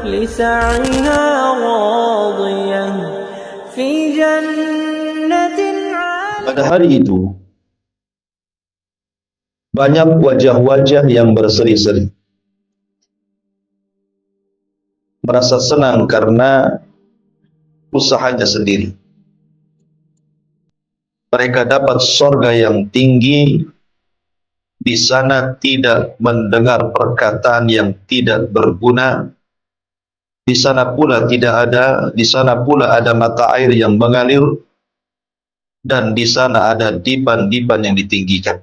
لسعيها راضية في جنة Pada hari itu banyak wajah-wajah yang berseri-seri, merasa senang karena usahanya sendiri. Mereka dapat surga yang tinggi. Di sana tidak mendengar perkataan yang tidak berguna. Di sana pula ada mata air yang mengalir, dan di sana ada dipan-dipan yang ditinggikan.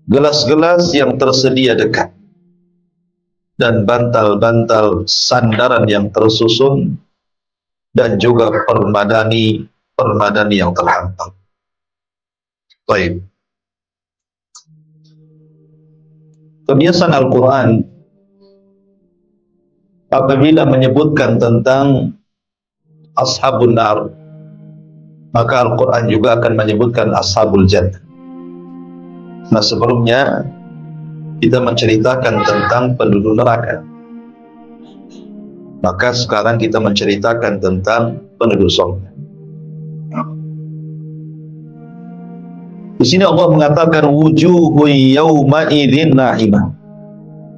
Gelas-gelas yang tersedia dekat, dan bantal-bantal sandaran yang tersusun, dan juga permadani yang terhantam. Baik. Kebiasaan Al-Quran apabila menyebutkan tentang Ashabun Nar, maka Al-Quran juga akan menyebutkan Ashabul Jannah. Nah, sebelumnya kita menceritakan tentang penduduk neraka, maka sekarang kita menceritakan tentang penduduk surga. Di sini Allah mengatakan wujuhu yawma idzin na'imah.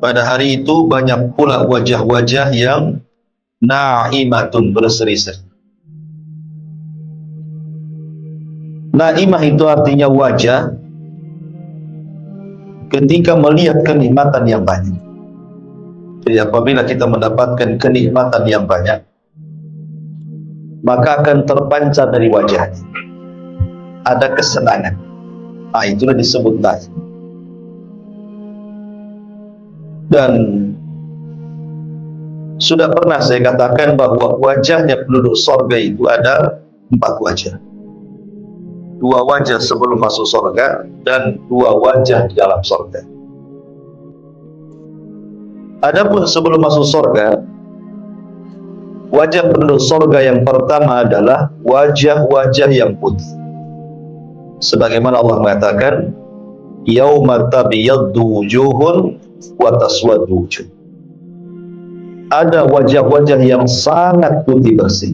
Pada hari itu banyak pula wajah-wajah yang na'imatun, berseri-seri. Na'imah itu artinya wajah ketika melihat kenikmatan yang banyak. Jadi apabila kita mendapatkan kenikmatan yang banyak, maka akan terpancar dari wajahnya ada kesenangan. Nah, itulah disebut na'im. Dan sudah pernah saya katakan bahwa wajahnya penduduk surga itu ada 4 wajah. 2 wajah sebelum masuk surga dan 2 wajah di dalam surga. Adapun sebelum masuk surga, wajah penduduk surga yang pertama adalah wajah-wajah yang putih. Sebagaimana Allah mengatakan, yauma tabyaddu wujuhun wa taswaddu wujuh. Ada wajah-wajah yang sangat putih bersih.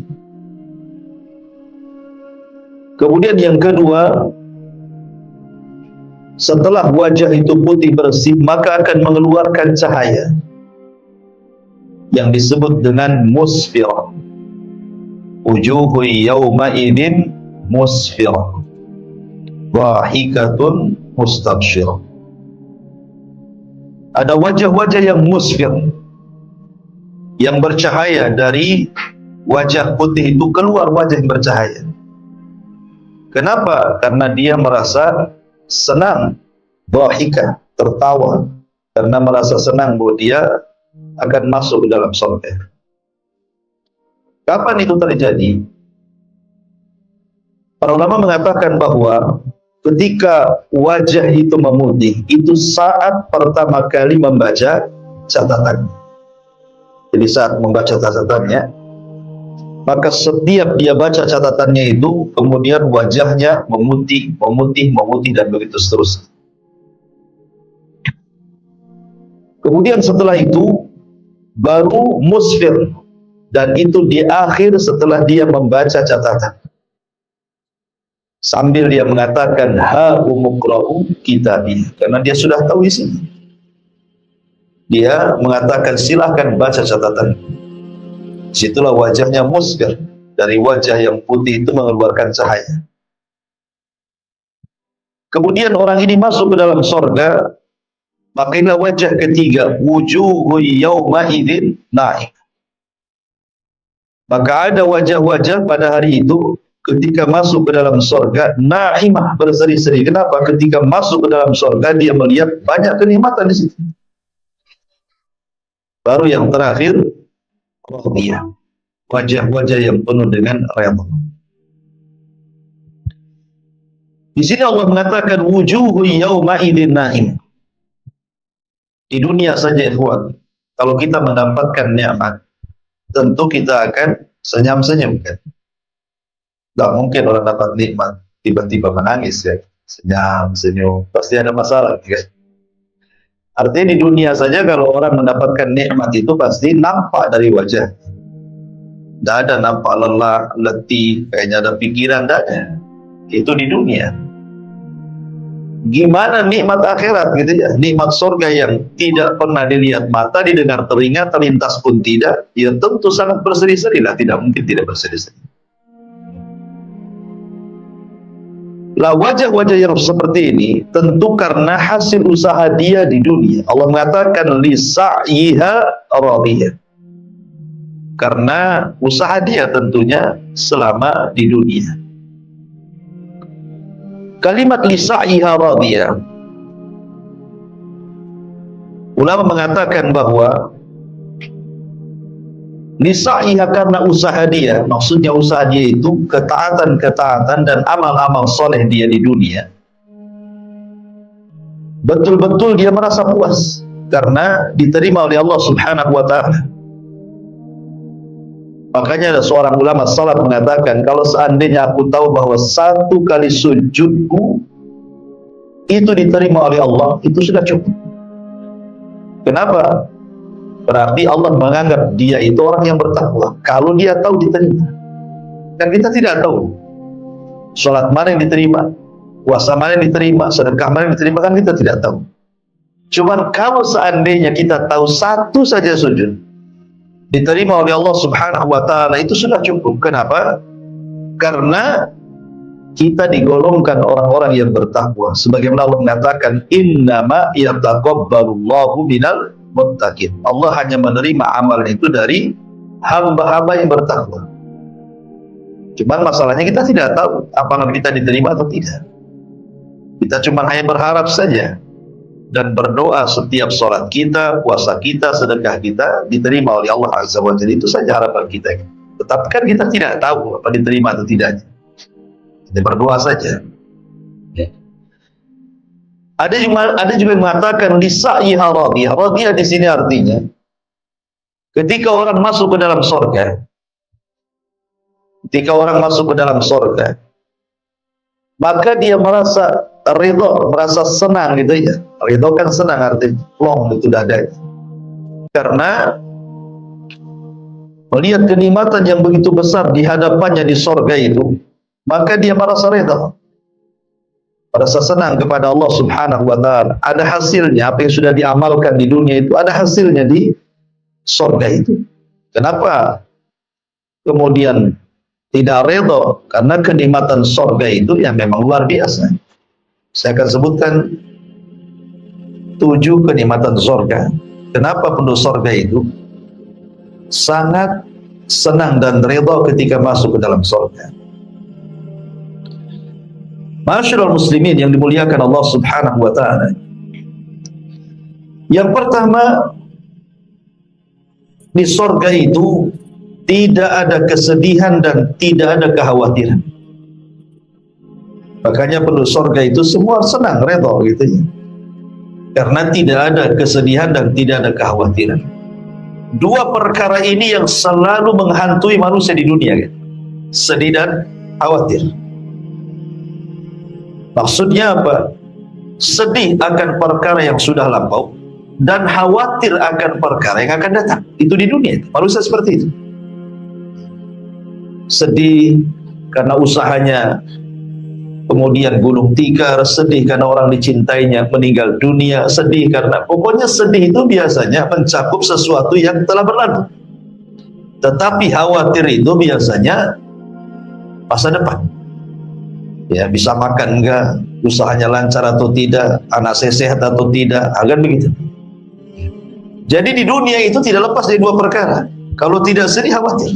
Kemudian yang kedua, setelah wajah itu putih bersih, maka akan mengeluarkan cahaya yang disebut dengan musfirah. Wujuhu yawma idzin musfirah, dhahikatun mustabsyirah. Ada wajah-wajah yang musfir, yang bercahaya. Dari wajah putih itu keluar wajah yang bercahaya. Kenapa? Karena dia merasa senang, dhahikah, tertawa, karena merasa senang bahwa dia akan masuk ke dalam surga. Kapan itu terjadi? Para ulama mengatakan bahwa ketika wajah itu memutih, itu saat pertama kali membaca catatan. Jadi saat membaca catatannya, maka setiap dia baca catatannya itu, kemudian wajahnya memutih, dan begitu seterusnya. Kemudian setelah itu baru musfir, dan itu di akhir setelah dia membaca catatan. Sambil dia mengatakan ha umuqra'u kitabi, karena dia sudah tahu isinya. Dia mengatakan silahkan baca catatan. Situlah wajahnya musfir, dari wajah yang putih itu mengeluarkan cahaya. Kemudian orang ini masuk ke dalam surga, maka inilah wajah ketiga, wujuhu yawma idzin na'im. Maka ada wajah-wajah pada hari itu ketika masuk ke dalam surga, na'imah, berseri-seri. Kenapa? Ketika masuk ke dalam surga, dia melihat banyak kenikmatan di situ. Baru yang terakhir, radiyah, wajah-wajah yang penuh dengan redha. Di sini Allah mengatakan wujuhu yawma idzin na'im. Di dunia saja, ikhwan, kalau kita mendapatkan nikmat, tentu kita akan senyum-senyum, kan? Tidak mungkin orang dapat nikmat tiba-tiba menangis, ya. Senyum-senyum, pasti ada masalah, kan? Artinya di dunia saja kalau orang mendapatkan nikmat itu pasti nampak dari wajah. Tidak ada nampak lelah, letih, kayaknya ada pikiran, tidak ada. Itu di dunia. Gimana nikmat akhirat gitu ya, nikmat surga yang tidak pernah dilihat mata, didengar telinga, terlintas pun tidak, ya tentu sangat berseri-seri lah, tidak mungkin tidak berseri-seri. Lah wajah-wajah yang seperti ini tentu karena hasil usaha dia di dunia. Allah mengatakan li sa'yiha radiyah. Karena usaha dia tentunya selama di dunia. Kalimat li sa'yiha radiyah, ulama mengatakan bahwa lisaiha karena usaha dia, maksudnya usaha dia itu ketaatan-ketaatan dan amal-amal soleh dia di dunia. Betul-betul dia merasa puas karena diterima oleh Allah Subhanahu wa ta'ala. Makanya ada seorang ulama salaf mengatakan, kalau seandainya aku tahu bahwa satu kali sujudku itu diterima oleh Allah, itu sudah cukup. Kenapa? Berarti Allah menganggap dia itu orang yang bertakwa. Kalau dia tahu diterima. Dan kita tidak tahu sholat mana yang diterima, puasa mana yang diterima, sedekah mana yang diterima, kan kita tidak tahu. Cuman kalau seandainya kita tahu satu saja sujud diterima oleh Allah Subhanahu wa ta'ala, itu sudah cukup. Kenapa? Karena kita digolongkan orang-orang yang bertakwa. Sebagaimana Allah mengatakan, innama yataqabbalullahu minal muttaqin. Allah hanya menerima amalan itu dari hamba-hamba yang bertakwa. Cuman masalahnya kita tidak tahu apakah kita diterima atau tidak. Kita cuma hanya berharap saja dan berdoa setiap sholat kita, puasa kita, sedekah kita diterima oleh Allah Azza wa Jalla. Itu saja harapan kita. Tetapi kan kita tidak tahu apa diterima atau tidaknya. Kita berdoa saja. Ada juga yang mengatakan lisaiha radiyah. Radiyah di sini artinya ketika orang masuk ke dalam surga, maka dia merasa ridho, merasa senang gitu ya. Ridho kan senang artinya, long itu dada. Karena melihat kenikmatan yang begitu besar di hadapannya di surga itu, maka dia merasa ridho, merasa senang kepada Allah Subhanahu wa ta'ala. Ada hasilnya, apa yang sudah diamalkan di dunia itu ada hasilnya di surga itu. Kenapa kemudian tidak ridho? Karena kenikmatan surga itu yang memang luar biasa. Saya akan sebutkan 7 kenikmatan surga. Kenapa penduduk surga itu sangat senang dan ridho ketika masuk ke dalam surga. Masyarul muslimin yang dimuliakan Allah Subhanahu wa ta'ala. Yang pertama, di surga itu tidak ada kesedihan dan tidak ada kekhawatiran. Makanya penduduk surga itu semua senang, redha gitu ya. Karena tidak ada kesedihan dan tidak ada kekhawatiran. 2 perkara ini yang selalu menghantui manusia di dunia kan? Sedih dan khawatir. Maksudnya apa? Sedih akan perkara yang sudah lampau dan khawatir akan perkara yang akan datang. Itu di dunia, manusia seperti itu. Sedih karena usahanya kemudian gulung tikar, sedih karena orang dicintainya meninggal dunia, sedih karena pokoknya sedih itu biasanya mencakup sesuatu yang telah berlalu. Tetapi khawatir itu biasanya masa depan. Ya, bisa makan enggak, usahanya lancar atau tidak, anak saya sehat atau tidak, agar begitu. Jadi di dunia itu tidak lepas dari 2 perkara. Kalau tidak sedih, khawatir.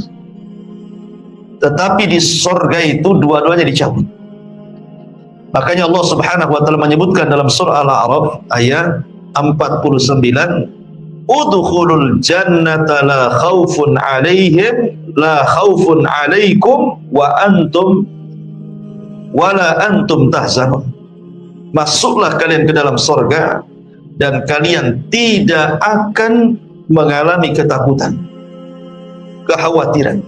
Tetapi di surga itu dua-duanya dicabut. Makanya Allah Subhanahu wa ta'ala menyebutkan dalam surah Al-A'raf ayat 49, udkhulul jannata la khaufun alaihim la khaufun alaikum wala antum tahzanun. Masuklah kalian ke dalam surga dan kalian tidak akan mengalami ketakutan, kekhawatiran,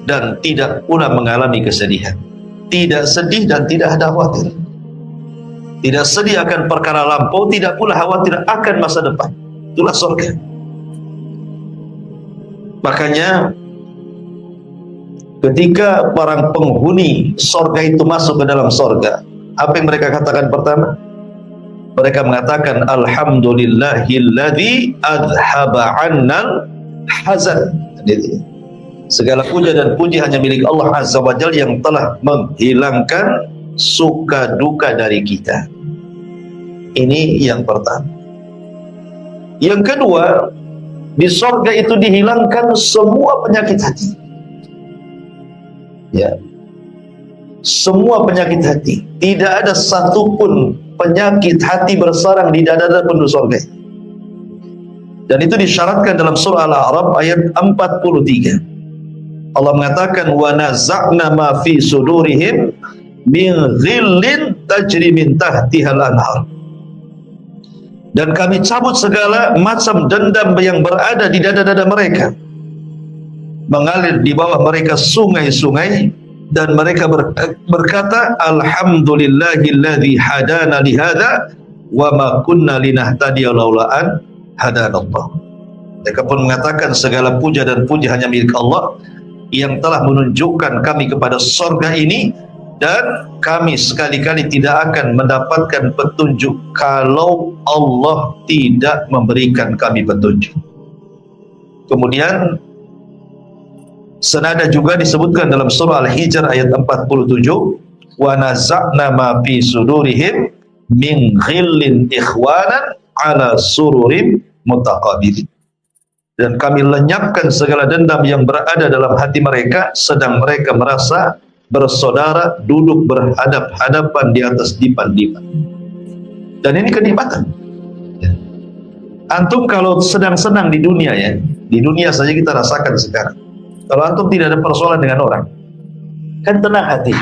dan tidak pula mengalami kesedihan. Tidak sedih dan tidak ada khawatir. tidak sedih akan perkara lampau, tidak pula khawatir akan masa depan. Itulah surga. Makanya ketika para penghuni surga itu masuk ke dalam surga, apa yang mereka katakan pertama? Mereka mengatakan alhamdulillahilladzi adhaba 'annal hazan. Segala puja dan puji hanya milik Allah Azza wa Jalla yang telah menghilangkan suka duka dari kita. Ini yang pertama. Yang kedua, di surga itu dihilangkan semua penyakit hati. Ya. Semua penyakit hati. Tidak ada satupun penyakit hati bersarang di dada penduduk surga. Dan itu disyaratkan dalam surah Al-A'raf ayat 43. Allah mengatakan wa naza'na ma fi sudurihim min ghillin tajri min tahtihal anhar. Dan kami cabut segala macam dendam yang berada di dada-dada mereka, mengalir di bawah mereka sungai-sungai, dan mereka berkata alhamdulillahilladzi hadana lihada wa ma kunna linahtadiya laula an hadanallah. Mereka pun mengatakan segala puja dan puji hanya milik Allah yang telah menunjukkan kami kepada surga ini, dan kami sekali-kali tidak akan mendapatkan petunjuk kalau Allah tidak memberikan kami petunjuk. Kemudian senada juga disebutkan dalam surah Al-Hijr ayat 47, wa naza'na ma fi sudurihim min ghillin ikhwanan ala sururim mutaqabilin. Dan kami lenyapkan segala dendam yang berada dalam hati mereka, sedang mereka merasa bersaudara duduk berhadap-hadapan di atas dipan-dipan. Dan ini kenikmatan. Antum kalau sedang senang di dunia, ya, di dunia saja kita rasakan sekarang. Kalau antum tidak ada persoalan dengan orang, kan tenang hati.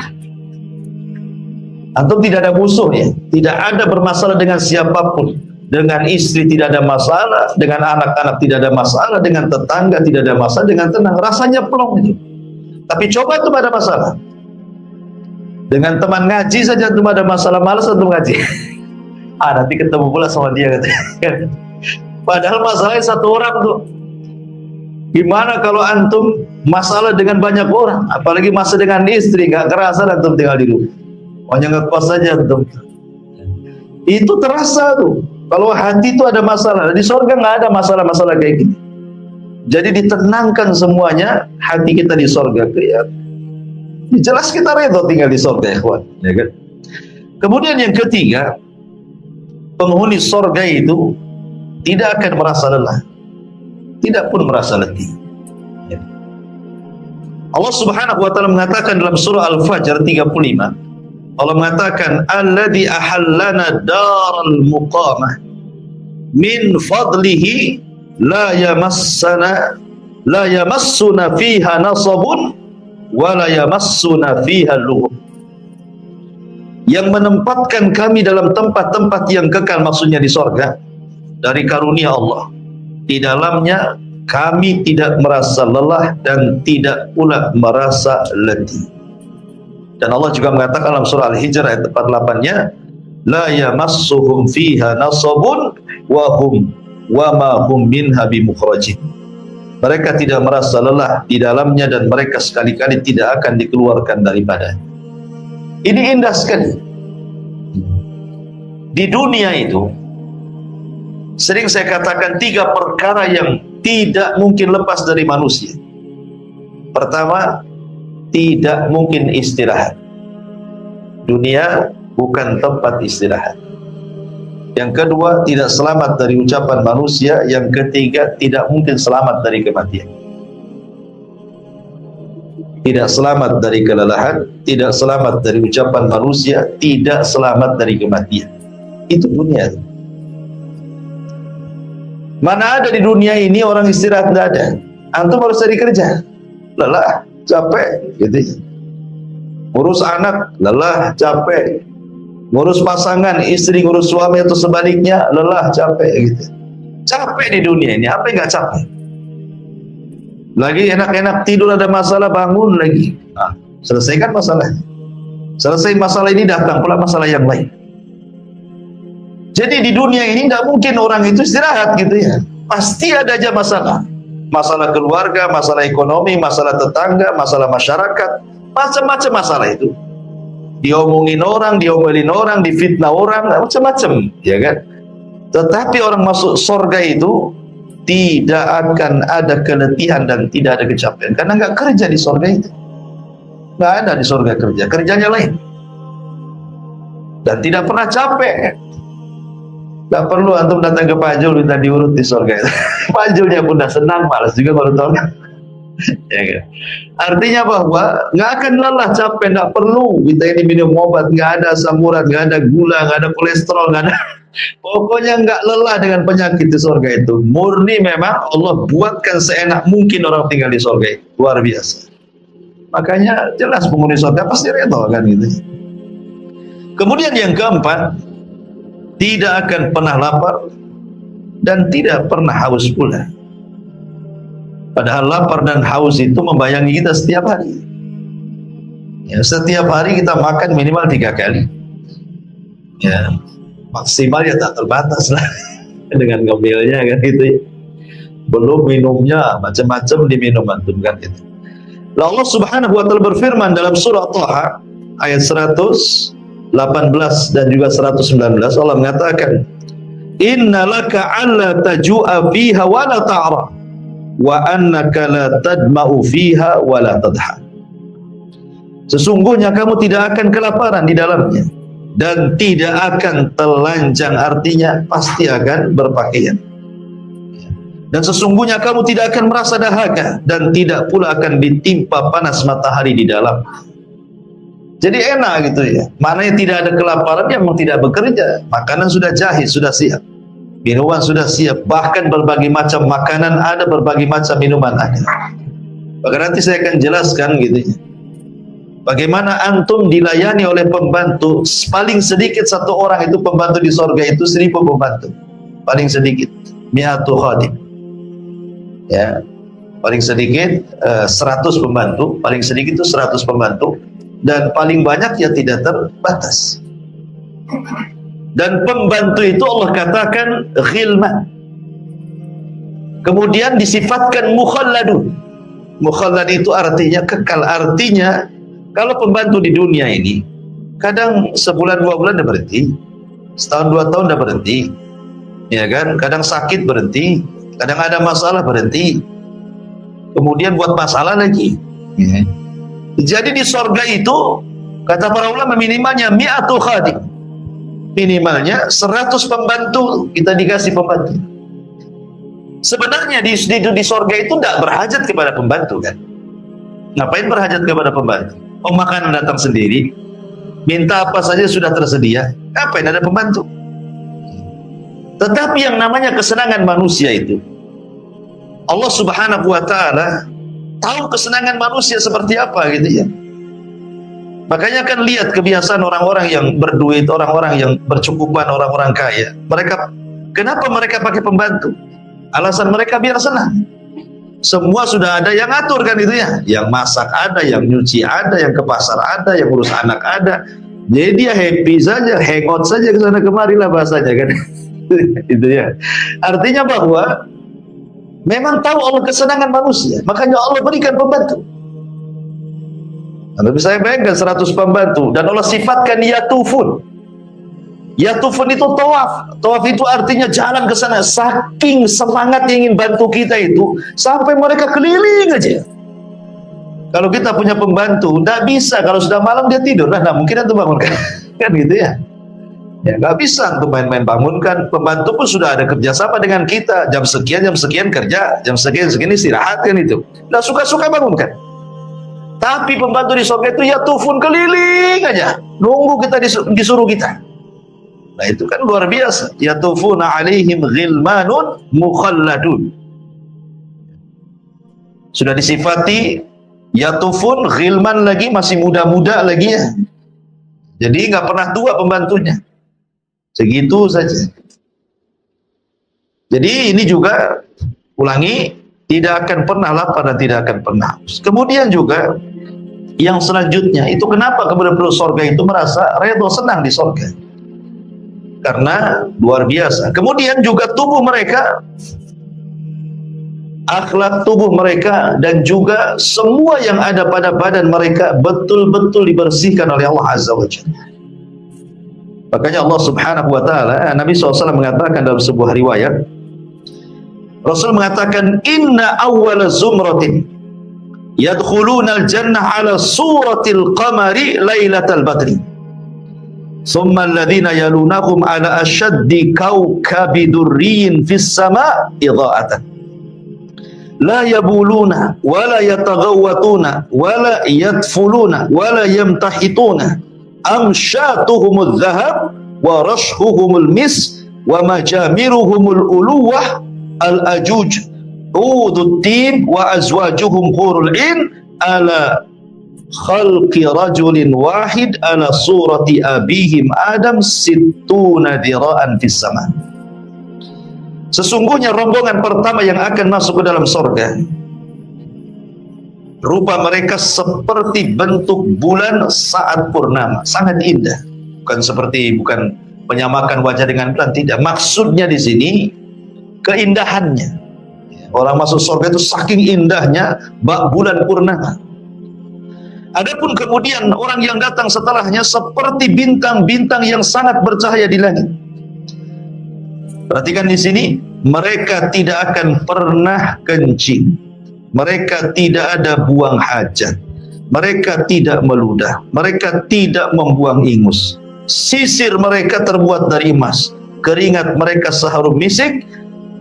Antum tidak ada musuh, ya, tidak ada bermasalah dengan siapapun. Dengan istri tidak ada masalah, dengan anak-anak tidak ada masalah, dengan tetangga tidak ada masalah, dengan tenang, rasanya plong itu. Tapi coba antum ada masalah dengan teman ngaji saja, antum ada masalah, malas antum ngaji. Nanti ketemu pula sama dia, katanya. Padahal masalahnya satu orang tuh. Gimana kalau antum masalah dengan banyak orang, apalagi masalah dengan istri, nggak kerasa antum tinggal di rumah, hanya ngekos saja antum. Itu terasa tuh. Kalau hati itu ada masalah, di surga nggak ada masalah-masalah kayak gini. Jadi ditenangkan semuanya hati kita di surga. Ya, jelas kita redho tinggal di surga, ya kawan. Ya kan? Kemudian yang ketiga, penghuni surga itu tidak akan merasa lelah, tidak pun merasa letih. Ya. Allah Subhanahu wa taala mengatakan dalam surah Al-Fajr 35, Allah mengatakan alladzi ahallana daral muqamah min fadlihi la yamassuna fiha nasabun wa la yamassuna fiha lughub. Yang menempatkan kami dalam tempat-tempat yang kekal, maksudnya di sorga, dari karunia Allah. Di dalamnya kami tidak merasa lelah dan tidak pula merasa letih. Dan Allah juga mengatakan dalam surah Al-Hijr ayat 48-nya, la yamassuhum fiha nasabun wa ma hum minha bimukhrajin. Mereka tidak merasa lelah di dalamnya dan mereka sekali-kali tidak akan dikeluarkan daripada. Ini indah sekali. Di dunia itu sering saya katakan tiga perkara yang tidak mungkin lepas dari manusia. Pertama, tidak mungkin istirahat. Dunia bukan tempat istirahat. Yang kedua, tidak selamat dari ucapan manusia. Yang ketiga, tidak mungkin selamat dari kematian. Tidak selamat dari kelelahan, tidak selamat dari ucapan manusia, tidak selamat dari kematian. Itu dunia. Mana ada di dunia ini orang istirahat? Tidak ada. Antum harus cari kerja, lelah, capek, gitu. Ngurus anak, lelah, capek. Ngurus pasangan, istri, ngurus suami atau sebaliknya, lelah, capek, gitu. Capek di dunia ini, apa yang nggak capek? Lagi enak-enak tidur, ada masalah, bangun lagi. Selesaikan masalah. Selesai masalah ini, datang pula masalah yang lain. Jadi di dunia ini nggak mungkin orang itu istirahat gitu ya. Pasti ada aja masalah. Masalah keluarga, masalah ekonomi, masalah tetangga, masalah masyarakat, macam-macam masalah itu. Diomongin orang, diomelin orang, difitnah orang, macam-macam, ya kan? Tetapi orang masuk surga itu tidak akan ada keletihan dan tidak ada kecapean, karena nggak kerja di surga itu. Nggak ada di surga kerja, kerjanya lain. Dan tidak pernah capek. Nggak perlu antum datang ke Pak Jul minta diurut di surga itu. Pak Julnya pun udah senang, malas juga kalau tahu. Ya kan? Artinya bahwa nggak akan lelah, capek, nggak perlu kita ini minum obat, nggak ada asam urat, nggak ada gula, nggak ada kolesterol, nggak ada. Pokoknya nggak lelah dengan penyakit di surga itu. Murni memang Allah buatkan seenak mungkin orang tinggal di surga itu. Luar biasa. Makanya jelas penghuni surga pasti redha kan gitu. Kemudian yang keempat, tidak akan pernah lapar dan tidak pernah haus pula. Padahal lapar dan haus itu membayangi kita setiap hari. Ya, setiap hari kita makan minimal 3 kali. Ya, maksimal ya tak terbatas lah dengan ngemilnya kan gitu ya. Belum minumnya, macam-macam diminum antum kan gitu. Allah Subhanahu wa taala berfirman dalam surah Thaha ayat 118 dan juga 119, Allah mengatakan, innalaka alla tajua fiha wa la ta'ra wa annaka la tadma'u fiha wa la tadha. Sesungguhnya kamu tidak akan kelaparan di dalamnya dan tidak akan telanjang, artinya pasti akan berpakaian. Dan sesungguhnya kamu tidak akan merasa dahaga dan tidak pula akan ditimpa panas matahari di dalam. Jadi enak gitu ya. Maknanya tidak ada kelaparan, yang memang tidak bekerja. Makanan sudah jahit, sudah siap. Minuman sudah siap. Bahkan berbagai macam makanan ada, berbagai macam minuman ada. Maka nanti saya akan jelaskan gitu ya. Bagaimana antum dilayani oleh pembantu. Paling sedikit satu orang itu pembantu di sorga itu 1000 pembantu. Paling sedikit 100 khadim. Ya. Paling sedikit 100 pembantu. Paling sedikit itu 100 pembantu. Dan paling banyak ya tidak terbatas. Dan pembantu itu Allah katakan ghilman. Kemudian disifatkan mukhalladun. Mukhallad itu artinya kekal. Artinya kalau pembantu di dunia ini kadang sebulan 2 bulan udah berhenti, setahun 2 tahun udah berhenti, ya kan? Kadang sakit berhenti, kadang ada masalah berhenti, kemudian buat masalah lagi. Jadi di sorga itu kata para ulama minimalnya 100 khadim, minimalnya 100 pembantu kita dikasih pembantu. Sebenarnya di sorga itu tidak berhajat kepada pembantu kan? Ngapain berhajat kepada pembantu? Oh, makanan datang sendiri, minta apa saja sudah tersedia, ngapain ada pembantu? Tetapi yang namanya kesenangan manusia itu, Allah Subhanahu wa ta'ala tahu kesenangan manusia seperti apa gitu ya. Makanya kan lihat kebiasaan orang-orang yang berduit, orang-orang yang bercukupan, orang-orang kaya. Kenapa mereka pakai pembantu? Alasan mereka biar senang. Semua sudah ada yang atur kan itu ya. Yang masak ada, yang nyuci ada, yang ke pasar ada, yang urus anak ada. Jadi dia happy saja, hangout saja ke sana kemari lah bahasanya kan. Itu ya. Artinya bahwa memang tahu Allah kesenangan manusia, makanya Allah berikan pembantu. Tapi saya bayangkan 100 pembantu dan Allah sifatkan yatufun. Yatufun itu tawaf. Tawaf itu artinya jalan ke sana. Saking semangat ingin bantu kita itu sampai mereka keliling aja. Kalau kita punya pembantu, tidak bisa. Kalau sudah malam dia tidur, nah mungkin itu bangunkan, kan gitu ya. Ya nggak bisa untuk main-main bangunkan. Pembantu pun sudah ada kerjasama dengan kita. Jam sekian kerja, jam sekian istirahat kan itu. Nggak suka-suka bangunkan. Tapi pembantu di surga itu ya tufun keliling aja, nunggu kita disuruh kita. Nah itu kan luar biasa. Ya tufuna alaihim ghilmanun mukhalladun. Sudah disifati ya tufun ghilman lagi, masih muda-muda lagi ya. Jadi nggak pernah tua pembantunya. Segitu saja. Jadi ini juga ulangi, tidak akan pernah lapar dan tidak akan pernah haus. Kemudian juga yang selanjutnya itu kenapa kemudian penduduk surga itu merasa redha senang di surga? karena luar biasa. Kemudian juga tubuh mereka, akhlak tubuh mereka, dan juga semua yang ada pada badan mereka betul-betul dibersihkan oleh Allah Azza wa Jalla. Makanya Allah Subhanahu wa taala, Nabi SAW mengatakan dalam sebuah riwayat, Rasul mengatakan, inna awwala zumratin yadkhuluna al-jannah ala suratil qamari lailatal badri, thumma alladhina yalunahum ala ashaddi kawkabi durriyin fis sama' idha'atan la yabuluna wala yataghawwatuna wala yadfuluna wala yamtahituna amsyatuhumul dhahab wa rashhuhumul mis wa majamiruhumul uluwah al-ajuj udud tin wa azwajuhum hurul in ala khalqi rajulin wahid ala surati abihim Adam sittuna dira'an fis sama. Sesungguhnya rombongan pertama yang akan masuk ke dalam sorga, rupa mereka seperti bentuk bulan saat purnama, sangat indah. Bukan menyamakan wajah dengan bulan, tidak. Maksudnya di sini keindahannya. Orang masuk surga itu saking indahnya bak bulan purnama. Adapun kemudian orang yang datang setelahnya seperti bintang-bintang yang sangat bercahaya di langit. Perhatikan di sini, mereka tidak akan pernah kencing, mereka tidak ada buang hajat, mereka tidak meludah, mereka tidak membuang ingus. Sisir mereka terbuat dari emas, keringat mereka seharum misik,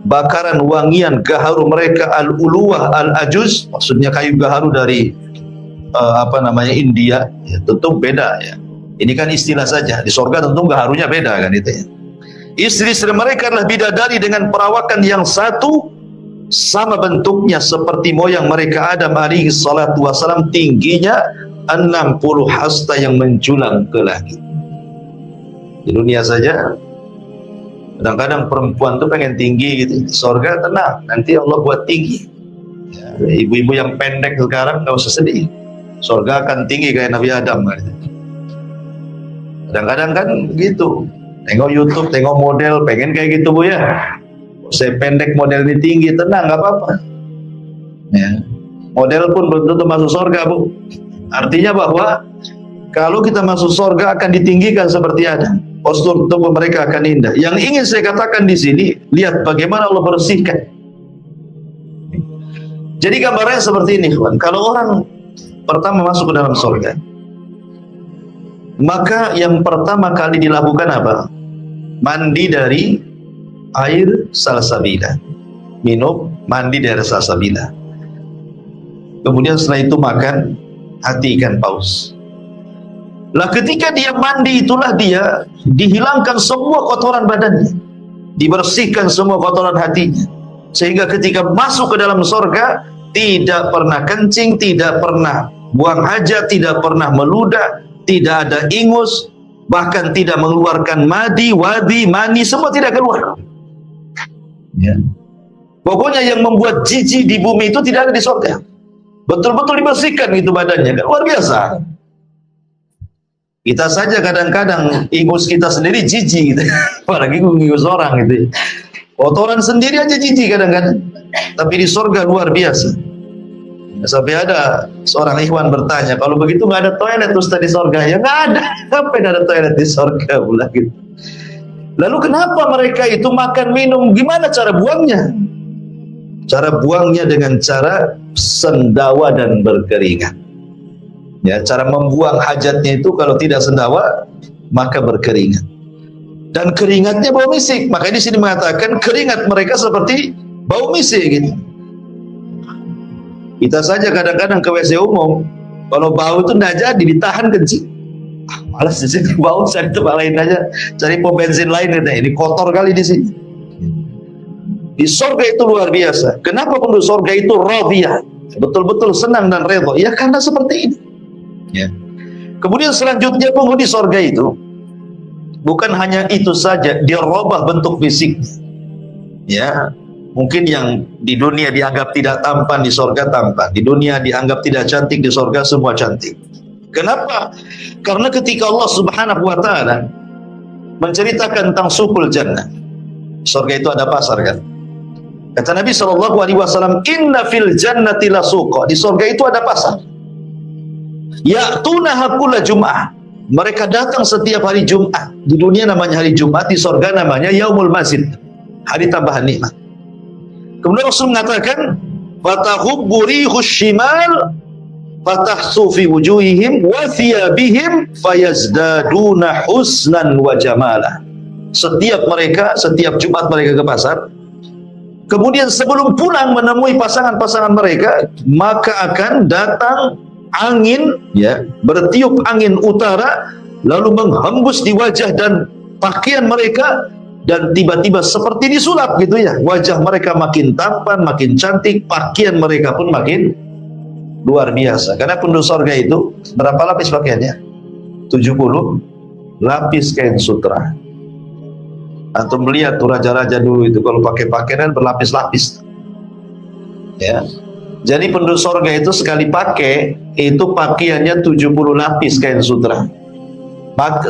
bakaran wangian gaharu mereka al-uluwah al-ajuz, maksudnya kayu gaharu dari India, ya, tentu beda ya. Ini kan istilah saja, di surga tentu gaharunya beda kan itu ya. Istri-istri mereka adalah bidadari dengan perawakan yang satu, sama bentuknya seperti moyang mereka Adam alaihi salatu wasalam, tingginya 60 hasta yang menjulang ke langit. Di dunia saja kadang-kadang perempuan tuh pengen tinggi gitu, surga tenang, nanti Allah buat tinggi ya. Ibu-ibu yang pendek sekarang nggak usah sedih, surga akan tinggi kayak Nabi Adam. Kadang-kadang kan gitu, tengok YouTube, tengok model, pengen kayak gitu Bu ya, saya pendek model ini tinggi, tenang nggak apa-apa ya. Model pun belum tentu masuk surga Bu. Artinya bahwa kalau kita masuk surga akan ditinggikan seperti Adam, postur tubuh mereka akan indah. Yang ingin saya katakan di sini, lihat bagaimana Allah bersihkan. Jadi gambarnya seperti ini, kawan. Kalau orang pertama masuk ke dalam surga, maka yang pertama kali dilakukan apa? Mandi dari air salsabila, minum, mandi dari salsabila. Kemudian setelah itu makan hati ikan paus. Lah ketika dia mandi, itulah dia dihilangkan semua kotoran badannya, dibersihkan semua kotoran hatinya, sehingga ketika masuk ke dalam surga tidak pernah kencing, tidak pernah buang hajat, tidak pernah meludah, tidak ada ingus, bahkan tidak mengeluarkan madi, wadi, mani, semua tidak keluar ya. Pokoknya yang membuat jijik di bumi itu tidak ada di surga, betul-betul dibersihkan itu badannya, luar biasa. Kita saja kadang-kadang ingus kita sendiri jijik gitu. Apalagi ingus orang gitu. Kotoran sendiri aja jijik kadang-kadang. Tapi di surga luar biasa. Sampai ada seorang ikhwan bertanya, kalau begitu nggak ada toilet Ustaz di surga? Ya nggak ada. Apa yang ada toilet di surga pula gitu. Lalu kenapa mereka itu makan minum? Gimana cara buangnya? Cara buangnya dengan cara sendawa dan berkeringat. Ya, cara membuang hajatnya itu kalau tidak sendawa maka berkeringat, dan keringatnya bau misik. Makanya di sini mengatakan keringat mereka seperti bau misik gitu. Kita saja kadang-kadang ke WC umum, kalau bau itu tidak jadi ditahan kencing. Malas di sini bau, cari tempat lain aja, cari pom bensin lain gitu. Ini kotor kali di sini. Di surga itu luar biasa. Kenapa penduduk surga itu radhiyah, betul-betul senang dan redha? Ya karena seperti ini. Ya. Kemudian selanjutnya penghuni surga itu bukan hanya itu saja, dia robah bentuk fisik. Ya, mungkin yang di dunia dianggap tidak tampan, di surga tampan. Di dunia dianggap tidak cantik, di surga semua cantik. Kenapa? Karena ketika Allah Subhanahu wa taala menceritakan tentang suqul jannah. Surga itu ada pasar kan. Kata Nabi SAW, inna fil jannati la suqa. Di surga itu ada pasar. Ya'tunaha kulla jum'ah. Mereka datang setiap hari Jumat. Di dunia namanya hari Jumat, di surga namanya Yaumul Mazid, hari tambahan nikmat. Kemudian Rasul mengatakan, fatahubbu rihus shimal fatahsu fi wujuhihim wa thiyabihim fayazdaduna husnan wa jamala. Setiap Jumat mereka ke pasar, kemudian sebelum pulang menemui pasangan-pasangan mereka, maka akan datang angin, ya, bertiup angin utara, lalu menghembus di wajah dan pakaian mereka, dan tiba-tiba seperti disulap gitu ya, wajah mereka makin tampan, makin cantik, pakaian mereka pun makin luar biasa. Karena penduduk surga itu berapa lapis pakaiannya? 70 lapis kain sutra. Antum melihat tuh raja-raja dulu itu kalau pakai pakaian berlapis-lapis, ya. Jadi penduduk surga itu sekali pakai itu pakaiannya 70 lapis kain sutra.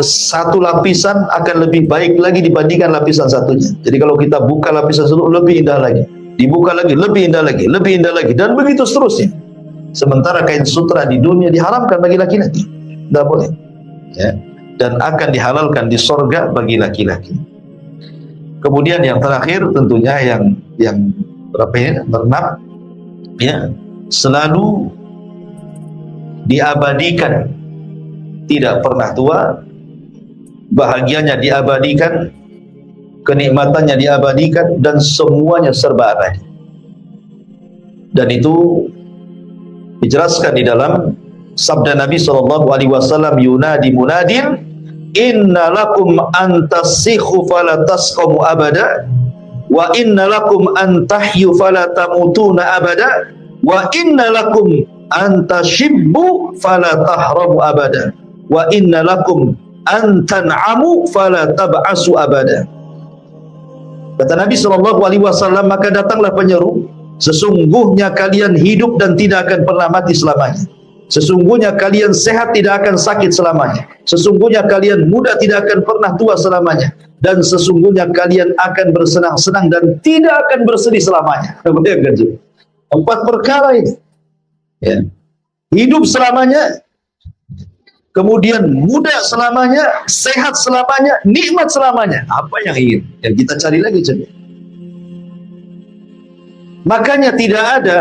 Satu lapisan akan lebih baik lagi dibandingkan lapisan satunya. Jadi kalau kita buka lapisan satu lebih indah lagi, dibuka lagi lebih indah lagi, lebih indah lagi, dan begitu seterusnya. Sementara kain sutra di dunia diharamkan bagi laki-laki, tidak boleh, ya. Dan akan dihalalkan di surga bagi laki-laki. Kemudian yang terakhir tentunya yang berapa ya? Bernam, ya, selalu diabadikan, tidak pernah tua, bahagianya diabadikan, kenikmatannya diabadikan, dan semuanya serba abadi. Dan itu dijelaskan di dalam sabda Nabi SAW, yunadi munadin, inna lakum antassikhu falatasqamu abada, wa inna lakum antahyu falatamutuna abada, wa inna lakum antashibbu falatahramu abada, wa inna lakum antan'amu falatab'asu abada. Kata Nabi SAW, maka datanglah penyeru, sesungguhnya kalian hidup dan tidak akan pernah mati selamanya. Sesungguhnya kalian sehat, tidak akan sakit selamanya. Sesungguhnya kalian muda, tidak akan pernah tua selamanya. Dan sesungguhnya kalian akan bersenang-senang dan tidak akan bersedih selamanya. Empat perkara ini, ya. Hidup selamanya, kemudian muda selamanya, sehat selamanya, nikmat selamanya. Apa yang ingin? Yang kita cari lagi coba. Makanya tidak ada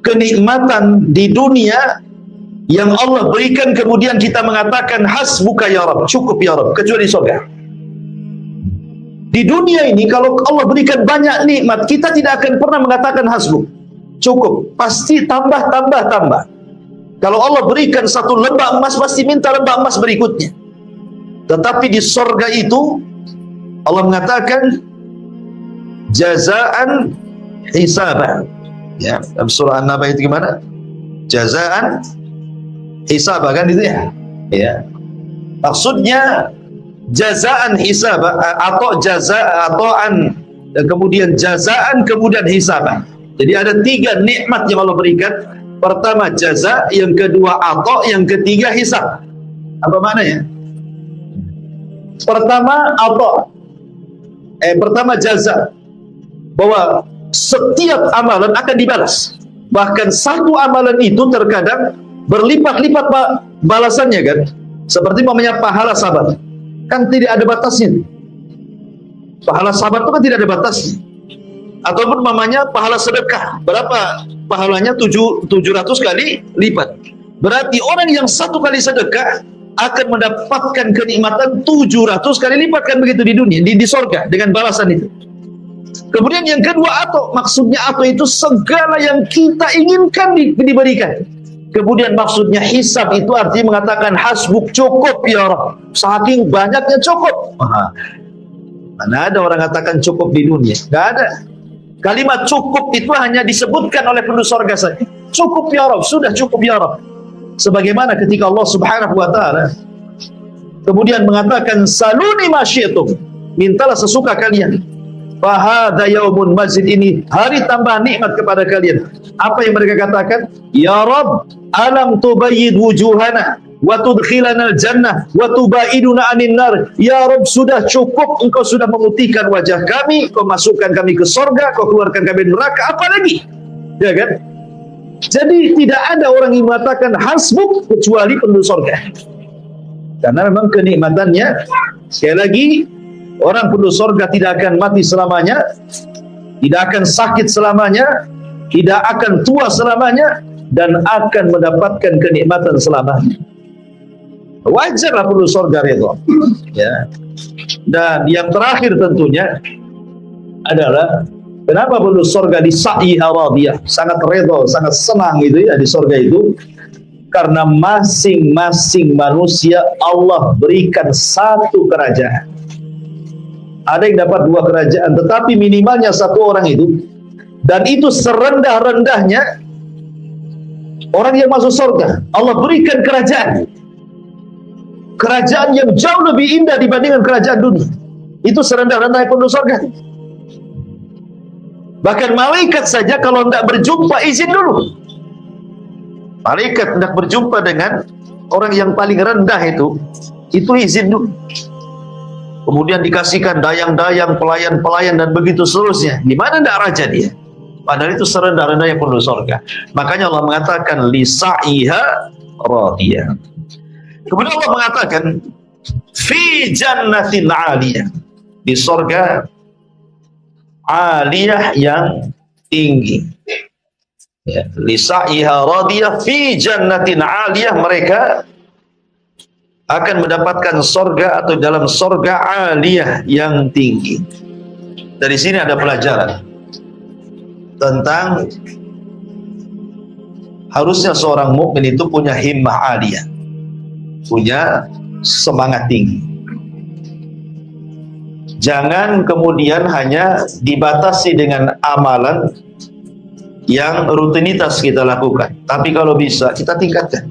kenikmatan di dunia yang Allah berikan kemudian kita mengatakan hasbuka ya Rabb, cukup ya Rabb, kecuali surga. Di dunia ini kalau Allah berikan banyak nikmat, kita tidak akan pernah mengatakan hasbuk, cukup, pasti tambah. Kalau Allah berikan satu lembah emas, pasti minta lembah emas berikutnya. Tetapi di surga itu Allah mengatakan jazaan hisaban. Ya, dalam surah An-Naba itu gimana? Jazaan hisab, kan itu ya? Ya. Maksudnya jazaan hisab atau kemudian jazaan kemudian hisab. Jadi ada tiga nikmat yang Allah berikan. Pertama jaza, yang kedua atau, yang ketiga hisab. Apa maknanya? Pertama jaza, bahwa setiap amalan akan dibalas. Bahkan satu amalan itu terkadang berlipat-lipat balasannya kan. Seperti namanya pahala sabar, kan tidak ada batasnya. Pahala sabar itu kan tidak ada batasnya. Ataupun namanya pahala sedekah, berapa pahalanya? 700 kali lipat. Berarti orang yang satu kali sedekah akan mendapatkan kenikmatan 700 kali lipat, kan begitu di dunia, di surga dengan balasan itu. Kemudian yang kedua atau, maksudnya atau itu segala yang kita inginkan diberikan. Kemudian maksudnya hisab itu artinya mengatakan hasbuk, cukup ya Rabb, saking banyaknya cukup. Mana ada orang katakan cukup di dunia? Gak ada. Kalimat cukup itu hanya disebutkan oleh penduduk surga saja. Cukup ya Rabb, sudah cukup ya Rabb. Sebagaimana ketika Allah Subhanahu wa taala kemudian mengatakan saluni ma syi'tum, mintalah sesuka kalian. Fahada yaumun mazid, ini hari tambah nikmat kepada kalian. Apa yang mereka katakan? Ya Rabb, alam tubayyid wujuhana wa tudkhilana al-jannah wa tubaiduna anin nar. Ya Rabb, sudah cukup engkau sudah memutihkan wajah kami, kau masukkan kami ke surga, kau keluarkan kami dari neraka, apa lagi? Ya kan? Jadi tidak ada orang yang mengatakan hasbuk kecuali penduduk surga. Karena memang kenikmatannya, sekali lagi, orang penduduk surga tidak akan mati selamanya, tidak akan sakit selamanya, tidak akan tua selamanya, dan akan mendapatkan kenikmatan selamanya. Wajarlah penduduk surga itu. Ya. Dan yang terakhir tentunya adalah kenapa penduduk surga di sa'iha radiyah, sangat redha, sangat senang itu ya di surga itu, karena masing-masing manusia Allah berikan satu kerajaan. Ada yang dapat 2 kerajaan, tetapi minimalnya 1 orang itu, dan itu serendah-rendahnya orang yang masuk surga. Allah berikan kerajaan yang jauh lebih indah dibandingkan kerajaan dunia. Itu serendah-rendahnya penduduk surga. Bahkan malaikat saja kalau tidak berjumpa izin dulu. Malaikat hendak berjumpa dengan orang yang paling rendah itu izin dulu. Kemudian dikasihkan dayang-dayang, pelayan-pelayan, dan begitu seterusnya. Di mana tidak raja dia? Padahal itu serendah-rendahnya penduduk surga. Makanya Allah mengatakan li sa'iha radiyah. Kemudian Allah mengatakan fi jannatin 'aliyah, di surga aliyah yang tinggi. Ya, li sa'iha radiyah fi jannatin 'aliyah, mereka akan mendapatkan surga atau dalam surga aliyah yang tinggi. Dari sini ada pelajaran tentang harusnya seorang mukmin itu punya himmah aliyah, punya semangat tinggi. Jangan kemudian hanya dibatasi dengan amalan yang rutinitas kita lakukan, tapi kalau bisa kita tingkatkan,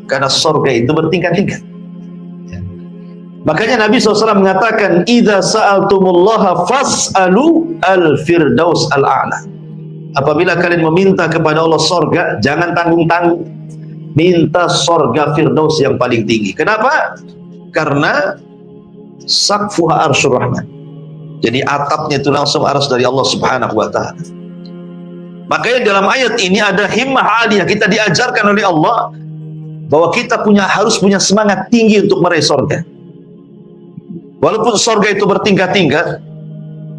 karena surga itu bertingkat-tingkat. Makanya Nabi SAW mengatakan, idza sa'altumullaha fas'alu al-firdaus al-a'la. Apabila kalian meminta kepada Allah surga, jangan tanggung-tanggung, minta surga firdaus yang paling tinggi. Kenapa? Karena saqfuha arsyur rahman. Jadi atapnya itu langsung arsy dari Allah Subhanahu wa ta'ala. Makanya dalam ayat ini ada himmah aliyah. Kita diajarkan oleh Allah bahwa kita harus punya semangat tinggi untuk meraih surga. Walaupun surga itu bertingkat-tingkat,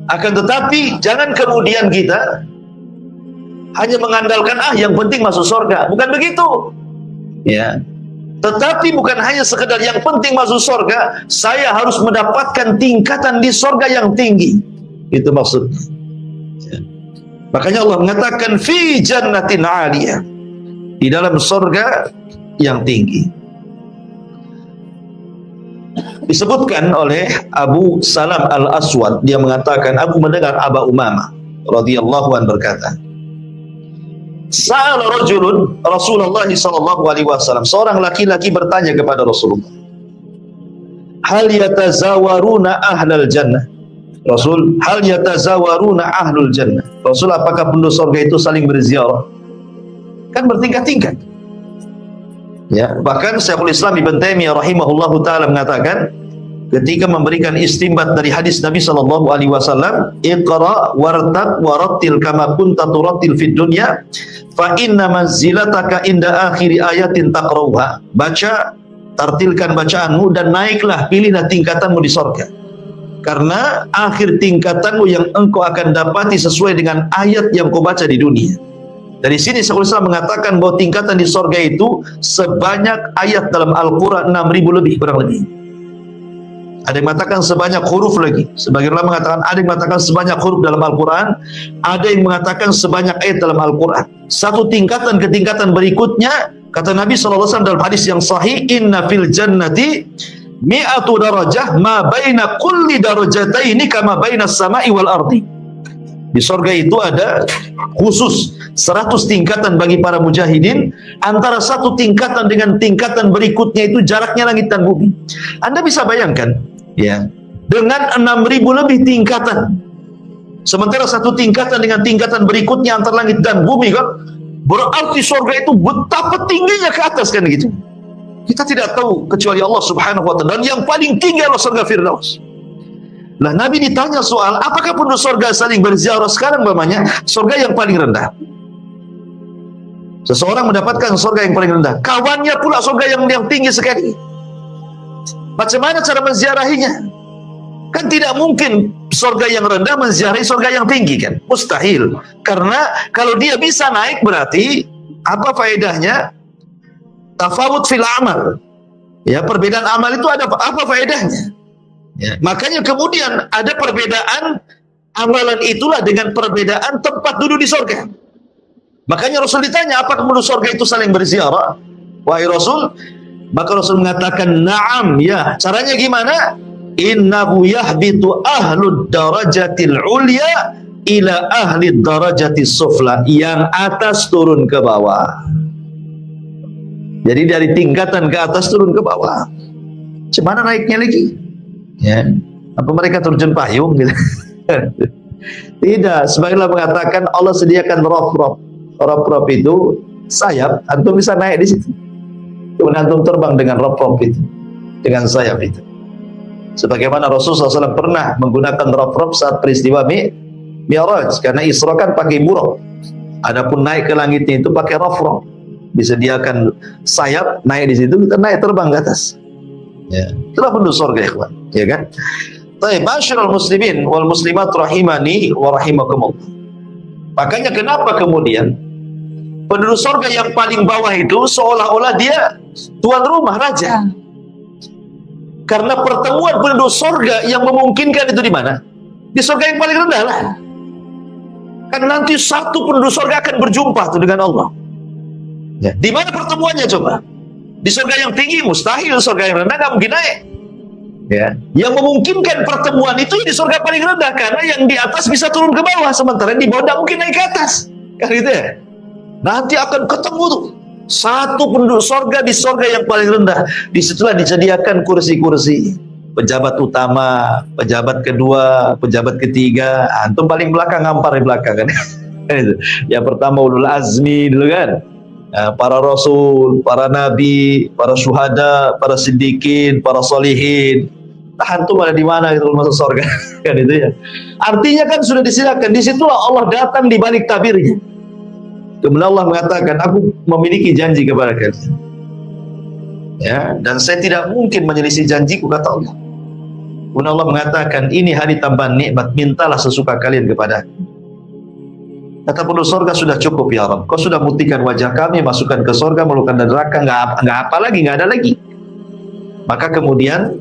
akan tetapi jangan kemudian kita hanya mengandalkan yang penting masuk surga. Bukan begitu. Ya. Tetapi bukan hanya sekedar yang penting masuk surga, saya harus mendapatkan tingkatan di surga yang tinggi. Itu maksudnya. Ya. Makanya Allah mengatakan fi jannatin 'aliyah, di dalam surga yang tinggi. Disebutkan oleh Abu Salam Al-Aswad, dia mengatakan, aku mendengar Aba Umamah radhiyallahu anhu berkata, sa'ala rajulun Rasulullah sallallahu alaihi wasallam, seorang laki-laki bertanya kepada Rasulullah, hal yatazawaruna ahlal jannah, Rasul, hal yatazawaruna ahlul jannah, Rasul, apakah penduduk surga itu saling berziarah? Kan bertingkat-tingkat. Ya, bahkan Syekhul Islam Ibnu Taimiyah rahimahullahu taala mengatakan ketika memberikan istinbat dari hadis Nabi sallallahu alaihi wasallam, iqra wartab warattil kama kunta turattil fid dunya fa inna manzilataka inda akhiri ayatin taqrauha. Baca, tartilkan bacaanmu dan naiklah, pilihlah tingkatanmu di surga. Karena akhir tingkatanmu yang engkau akan dapati sesuai dengan ayat yang kau baca di dunia. Dari sini Syekhul Islam mengatakan bahwa tingkatan di surga itu sebanyak ayat dalam Al-Quran 6.000 lebih, kurang lebih. Ada yang mengatakan sebanyak huruf lagi. Sebagian ulama mengatakan, ada yang mengatakan sebanyak huruf dalam Al-Quran, ada yang mengatakan sebanyak ayat dalam Al-Quran. Satu tingkatan ke tingkatan berikutnya, kata Nabi SAW dalam hadis yang sahih, inna fil jannati mi'atu darajah ma baina kulli darajataini kama baina samai wal ardi. Di surga itu ada khusus 100 tingkatan bagi para mujahidin. Antara satu tingkatan dengan tingkatan berikutnya itu jaraknya langit dan bumi. Anda bisa bayangkan, ya, dengan 6.000 lebih tingkatan Sementara satu tingkatan dengan tingkatan berikutnya antara langit dan bumi kan, berarti surga itu betapa tingginya ke atas kan gitu. Kita tidak tahu kecuali Allah Subhanahu wa taala, dan yang paling tinggi adalah surga Firdaus. Lah Nabi ditanya soal apakah penduduk surga saling berziarah, sekarang namanya surga yang paling rendah. Seseorang mendapatkan surga yang paling rendah, kawannya pula surga yang tinggi sekali. Macam mana cara menziarahinya? Kan tidak mungkin surga yang rendah menziarahi surga yang tinggi kan? Mustahil. Karena kalau dia bisa naik berarti apa faedahnya? Tafawut fil amal. Ya, perbedaan amal itu ada apa faedahnya? Ya, makanya kemudian ada perbedaan amalan itulah dengan perbedaan tempat duduk di surga. Makanya Rasul ditanya, apakah penduduk surga itu saling berziarah? Wahai Rasul, maka Rasul mengatakan, na'am, ya. Caranya gimana? Innahu yahbitu ahlud darajatil ulya ila ahli darajatis sufla. Yang atas turun ke bawah. Jadi dari tingkatan ke atas turun ke bawah. Cemana naiknya lagi? Ya. Apa mereka terjun payung gitu? Tidak. Sebagaimana mengatakan Allah sediakan rof-rof. Rof-rof itu sayap. Antum bisa naik di situ. Kemudian antum terbang dengan rof-rof itu, dengan sayap itu. Sebagaimana Rasulullah SAW pernah menggunakan rof-rof saat peristiwa Mi'raj, karena Isra kan pakai buruk. Adapun naik ke langitnya itu pakai rof-rof. Disediakan sayap, naik di situ, kita naik terbang ke atas. Ya, itulah penduduk surga, ikhwan, ya kan? Baik, masyarul muslimin wal muslimat rahimani wa rahimakumullah. Makanya kenapa kemudian penduduk surga yang paling bawah itu seolah-olah dia tuan rumah, raja. Karena pertemuan penduduk surga yang memungkinkan itu di mana? Di surga yang paling rendah lah. Kan nanti satu penduduk surga akan berjumpa tuh dengan Allah. Ya. Di mana pertemuannya coba? Di surga yang tinggi mustahil, surga yang rendah nggak mungkin naik. Ya. Yang memungkinkan pertemuan itu di surga paling rendah, karena yang di atas bisa turun ke bawah, sementara di bawah nggak mungkin naik ke atas. Kan gitu ya? Nanti akan ketemu tuh satu penduduk surga di surga yang paling rendah. Disitulah disediakan kursi-kursi pejabat utama, pejabat kedua, pejabat ketiga. Antum paling belakang, ngampar di belakang kan. Yang pertama ulul azmi dulu kan. Para rasul, para nabi, para syuhada, para siddiqin, para solihin. Antum ada di mana itu masuk surga kan itu ya. Artinya kan sudah disilakan. Disitulah Allah datang di balik tabirnya. Kemudian Allah mengatakan, aku memiliki janji kepada kalian. Ya, dan saya tidak mungkin menyelisih janjiku, kata Allah. Kemudian Allah mengatakan, ini hari tambahan nikmat, mintalah sesuka kalian kepada aku. Kata penduduk surga, sudah cukup ya Rabb. Kau sudah mutikan wajah kami, masukkan ke surga, melukan neraka, nggak apa lagi, nggak ada lagi. Maka kemudian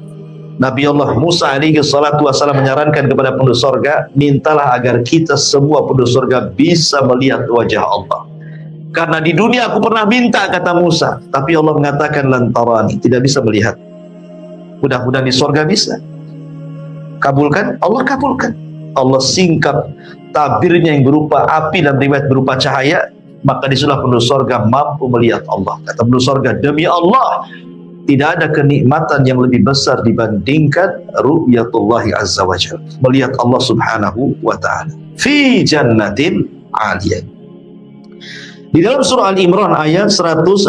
Nabi Allah Musa alaihi salatu wassalam menyarankan kepada penduduk surga, mintalah agar kita semua penduduk surga bisa melihat wajah Allah. Karena di dunia aku pernah minta, kata Musa, tapi Allah mengatakan lantarani, tidak bisa melihat. Mudah-mudahan di surga bisa. Kabulkan? Allah kabulkan. Allah singkap tabirnya yang berupa api dan riwayat berupa cahaya, maka disitulah penduduk surga mampu melihat Allah. Kata penduduk surga, demi Allah, tidak ada kenikmatan yang lebih besar dibandingkan ru'yatullahi azza wa jalla, melihat Allah subhanahu wa ta'ala fi jannatin aliyah. Di dalam surah Al-Imran ayat 163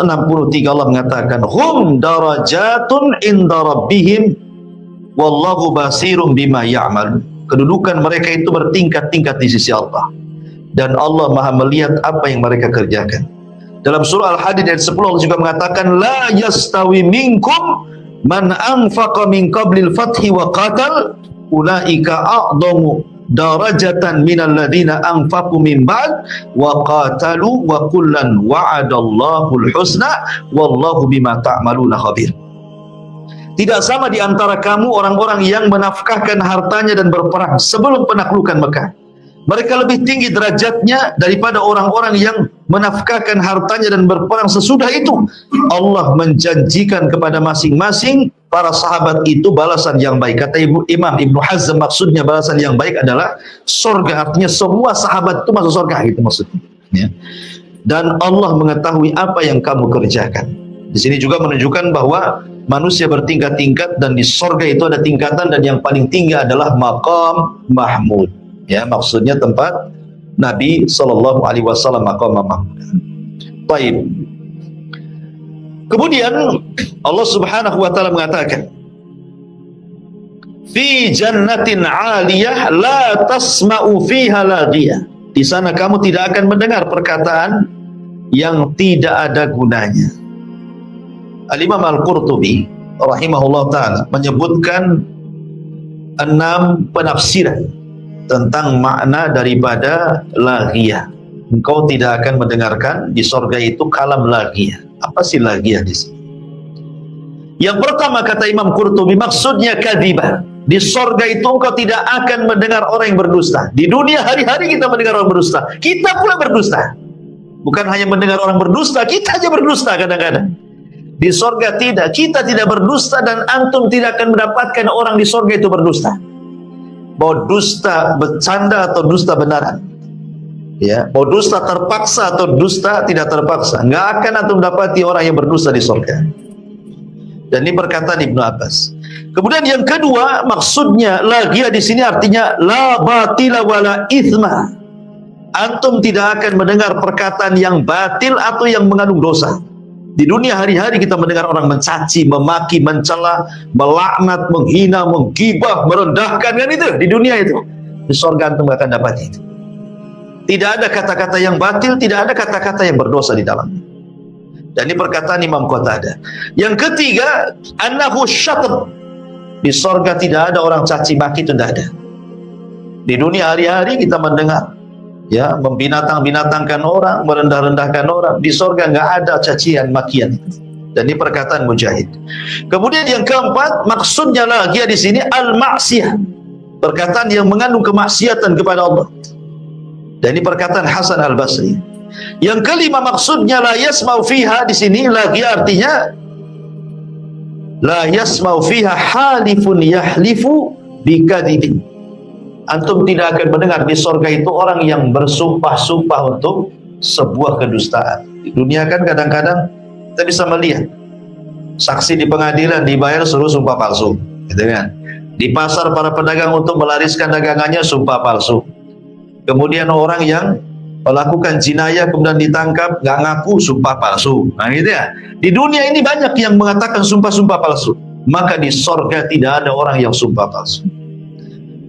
Allah mengatakan, hum darajatun inda rabbihim wallahu basirum bima ya'malun. Kedudukan mereka itu bertingkat-tingkat di sisi Allah, dan Allah maha melihat apa yang mereka kerjakan. Dalam surah Al-Hadid ayat 10 Allah juga mengatakan, la yastawi minkum man anfaqa min qablil fathi wa qatal ulaika a'dhamu darajatan minal ladina anfaqu min ba'd wa qatalu wa kullan wa'adallahul husna wallahu bima ta'maluna khabir. Tidak sama di antara kamu orang-orang yang menafkahkan hartanya dan berperang sebelum penaklukan Mekah. Mereka lebih tinggi derajatnya daripada orang-orang yang menafkahkan hartanya dan berperang sesudah itu. Allah menjanjikan kepada masing-masing para sahabat itu balasan yang baik. Kata Imam Ibnu Hazm, maksudnya balasan yang baik adalah surga. Artinya semua sahabat itu masuk surga, itu maksudnya. Ya. Dan Allah mengetahui apa yang kamu kerjakan. Di sini juga menunjukkan bahwa manusia bertingkat-tingkat, dan di surga itu ada tingkatan, dan yang paling tinggi adalah maqam mahmud. Ya, maksudnya tempat Nabi sallallahu alaihi wasallam maqam Mahmud. Baik. Kemudian Allah Subhanahu wa taala mengatakan, "Fi jannatin 'aliyah la tasma'u fiha laghiyah." Di sana kamu tidak akan mendengar perkataan yang tidak ada gunanya. Al-Imam Al-Qurtubi rahimahullah taala menyebutkan 6 penafsiran tentang makna daripada laghiyah. Engkau tidak akan mendengarkan di sorga itu kalam laghiyah. Apa sih laghiyah di sini? Yang pertama kata Imam Qurtubi, maksudnya kadzibah. Di sorga itu engkau tidak akan mendengar orang yang berdusta. Di dunia hari-hari kita mendengar orang berdusta. Kita pula berdusta. Bukan hanya mendengar orang berdusta, kita aja berdusta kadang-kadang. Di sorga tidak, kita tidak berdusta dan antum tidak akan mendapatkan orang di sorga itu berdusta. Mau dusta bercanda atau dusta benaran. Ya, mau dusta terpaksa atau dusta tidak terpaksa, nggak akan antum dapati orang yang berdusta di sorga. Dan ini perkataan Ibnu Abbas. Kemudian yang kedua, maksudnya laghiyah di sini artinya la batila wala ithma. Antum tidak akan mendengar perkataan yang batil atau yang mengandung dosa. Di dunia hari-hari kita mendengar orang mencaci, memaki, mencela, melaknat, menghina, menggibah, merendahkan, kan itu di dunia itu. Di sorga antum akan dapat itu. Tidak ada kata-kata yang batil, tidak ada kata-kata yang berdosa di dalamnya. Dan ini perkataan Imam Qatadah. Yang ketiga, annahu syatm. Di sorga tidak ada orang caci maki, itu tidak ada. Di dunia hari-hari kita mendengar, ya, membinatang-binatangkan orang, merendah-rendahkan orang. Di sorga nggak ada cacian makian. Dan ini perkataan Mujahid. Kemudian yang keempat, maksudnya lagi di sini al-ma'siyah. Perkataan yang mengandung kemaksiatan kepada Allah. Dan ini perkataan Hasan Al-Basri. Yang kelima maksudnya la yasma'u fiha di sini lagi artinya la yasma'u fiha halifun yahlifu bikadzibin. Antum tidak akan mendengar di sorga itu orang yang bersumpah-sumpah untuk sebuah kedustaan. Di dunia kan kadang-kadang kita bisa melihat saksi di pengadilan dibayar suruh sumpah palsu, gitu kan? Di pasar para pedagang untuk melariskan dagangannya sumpah palsu. Kemudian orang yang melakukan jinayah kemudian ditangkap nggak ngaku sumpah palsu. Nah gitu ya. Di dunia ini banyak yang mengatakan sumpah-sumpah palsu. Maka di sorga tidak ada orang yang sumpah palsu.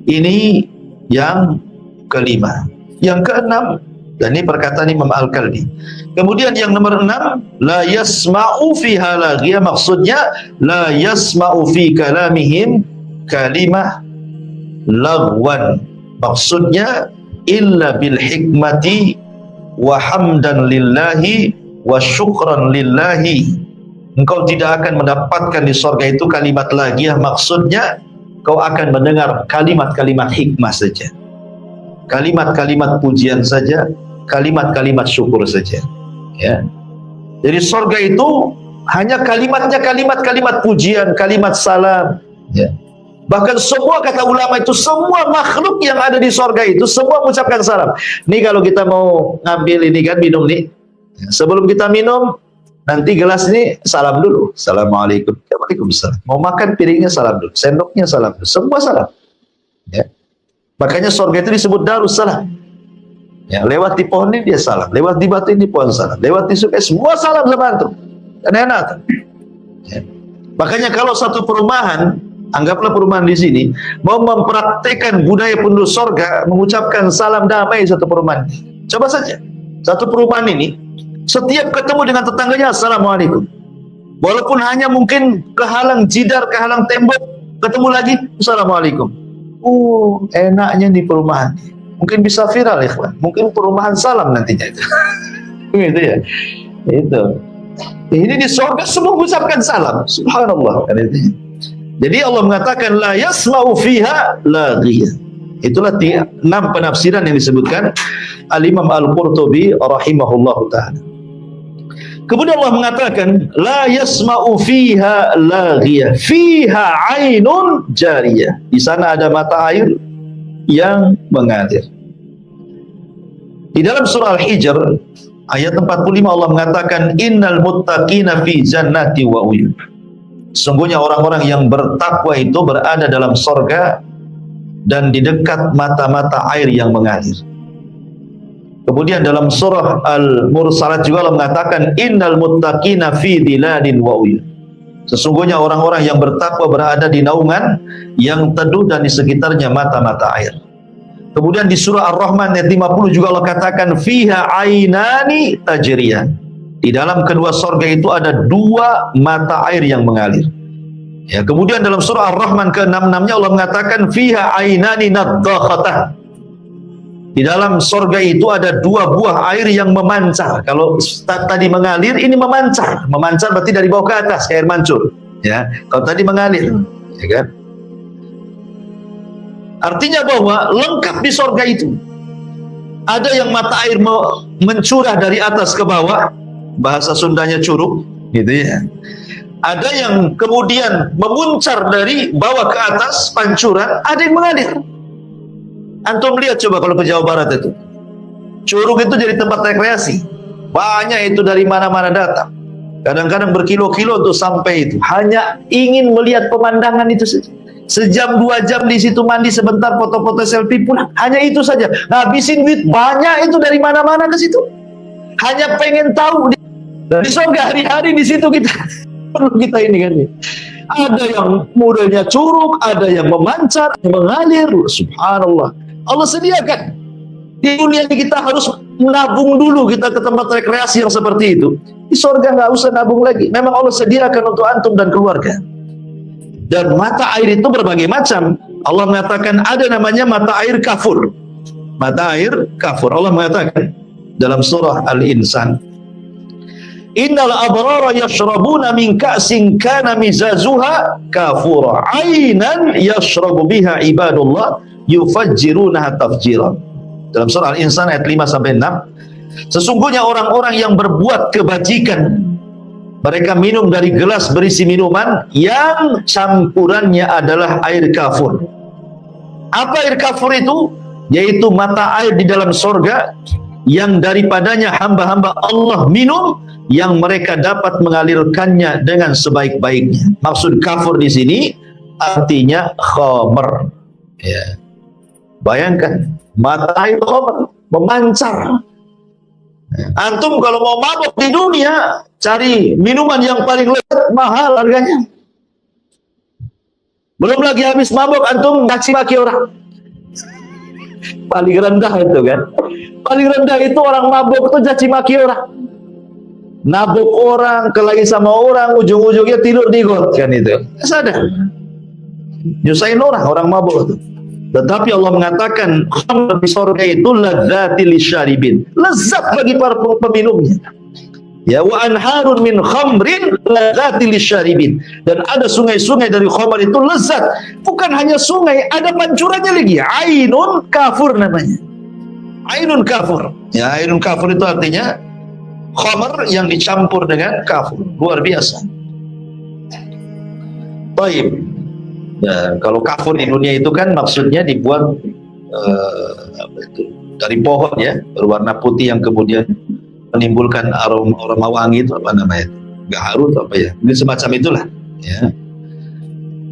Ini yang kelima. Yang keenam, dan ini perkataan Imam Al-Kalbi. Kemudian yang nomor 6, la yasma'u fiha laghiyah, maksudnya la yasma'u fi kalamihim kalimah lagwan. Maksudnya illa bil hikmati wa hamdan lillahi wa syukran lillahi. Engkau tidak akan mendapatkan di sorga itu kalimat laghiyah, maksudnya kau akan mendengar kalimat-kalimat hikmah saja, kalimat-kalimat pujian saja, kalimat-kalimat syukur saja, ya. Jadi sorga itu hanya kalimatnya kalimat-kalimat pujian, kalimat salam, ya. Bahkan semua kata ulama itu, semua makhluk yang ada di sorga itu semua mengucapkan salam. Nih kalau kita mau ngambil ini kan, minum nih, sebelum kita minum nanti gelas ini salam dulu, assalamualaikum, waalaikumsalam. Mau makan piringnya salam dulu, sendoknya salam dulu, semua salam, ya. Makanya sorga itu disebut Darussalam, ya. Lewat di pohon ini dia salam, lewat di batu ini pohon salam, lewat di sungai semua salam sama antum, kan enak, ya. Makanya kalau satu perumahan, anggaplah perumahan di sini mau mempraktekkan budaya penduduk sorga mengucapkan salam damai satu perumahan, coba saja satu perumahan ini setiap ketemu dengan tetangganya assalamualaikum, walaupun hanya mungkin kehalang jidar, kehalang tembok, ketemu lagi assalamualaikum. Enaknya di perumahan, mungkin bisa viral ya, mungkin perumahan salam nantinya itu. Gitu ya, itu. Ini di sorga semua mengucapkan salam, subhanallah kan itu. Jadi Allah mengatakan la yasma'u fiha laghiyah. Itulah 6 penafsiran yang disebutkan Al-Imam Al-Qurtubi rahimahullahu ta'ala. Kemudian Allah mengatakan la yasma'u fiha laghiyah, fiha ainun jariyah. Di sana ada mata air yang mengalir. Di dalam surah Al-Hijr ayat 45 Allah mengatakan innal muttaqina fi jannati wa uyun. Sungguhnya orang-orang yang bertakwa itu berada dalam sorga dan di dekat mata-mata air yang mengalir. Kemudian dalam surah Al-Mursalat juga Allah mengatakan innal muttaqina fi dhilalin wa uyun. Sesungguhnya orang-orang yang bertakwa berada di naungan yang teduh dan di sekitarnya mata-mata air. Kemudian di surah Ar-Rahman ayat 50 juga Allah katakan fiha ainani tajriyan. Di dalam kedua sorga itu ada dua mata air yang mengalir. Ya, kemudian dalam surah Ar-Rahman ke-66-nya Allah mengatakan fiha ainani nadzakhatan. Di dalam sorga itu ada dua buah air yang memancar. Kalau tadi mengalir, ini memancar. Memancar berarti dari bawah ke atas, kayak air mancur. Ya, kalau tadi mengalir, ya kan? Artinya bahwa lengkap di sorga itu. Ada yang mata air mencurah dari atas ke bawah, bahasa Sundanya curug, gitu ya. Ada yang kemudian memuncar dari bawah ke atas, pancuran, ada yang mengalir. Antum lihat coba kalau ke Jawa Barat itu. Curug itu jadi tempat rekreasi. Banyak itu dari mana-mana datang. Kadang-kadang berkilo-kilo untuk sampai itu. Hanya ingin melihat pemandangan itu saja. Sejam 2 jam di situ mandi sebentar, foto-foto selfie pulang. Hanya itu saja. Ngabisin duit banyak itu dari mana-mana ke situ. Hanya pengen tahu. Dari surga hari-hari di situ kita. Perlu kita ini kan. Ada yang modelnya curug, ada yang memancar, mengalir. Subhanallah. Allah sediakan. Di dunia ini kita harus menabung dulu kita ke tempat rekreasi yang seperti itu. Di surga nggak usah nabung lagi. Memang Allah sediakan untuk antum dan keluarga. Dan mata air itu berbagai macam. Allah mengatakan ada namanya mata air kafur. Mata air kafur. Allah mengatakan dalam surah Al-Insan, innal abrara yashrabuna min ka'sin kana mizazuha kafura ainan yashrabu biha ibadullah yufajjirunaha tafjira. Dalam surah Al-Insan ayat 5 sampai 6, sesungguhnya orang-orang yang berbuat kebajikan mereka minum dari gelas berisi minuman yang campurannya adalah air kafur. Apa air kafur itu? Yaitu mata air di dalam sorga yang daripadanya hamba-hamba Allah minum, yang mereka dapat mengalirkannya dengan sebaik-baiknya. Maksud kafur di sini artinya khamr. Ya. Bayangkan mata air khamr memancar. Antum kalau mau mabuk di dunia, cari minuman yang paling lezat, mahal harganya. Belum lagi habis mabuk antum caci maki orang. Paling rendah itu kan. Paling rendah itu orang mabuk itu caci maki orang. Nabuk orang, kelahi sama orang, ujung-ujungnya tidur di got kan itu. Sadar. Nyusahin orang mabuk itu. Tetapi Allah mengatakan khamr di surga itu ladzatil lisyaribin, lezat bagi para peminumnya. Ya, wa anharun min khamrin ladzatil lisyaribin, dan ada sungai-sungai dari khamr itu lezat. Bukan hanya sungai, ada pancurannya lagi. Ainun kafur namanya. Ainun kafur. Ya, ainun kafur itu artinya khamr yang dicampur dengan kafur. Luar biasa. Baik. Ya, kalau kafur di dunia itu kan maksudnya dibuat dari pohon ya, berwarna putih yang kemudian menimbulkan aroma wangi, itu apa namanya? Gaharu atau apa ya? Ini semacam itulah. Ya.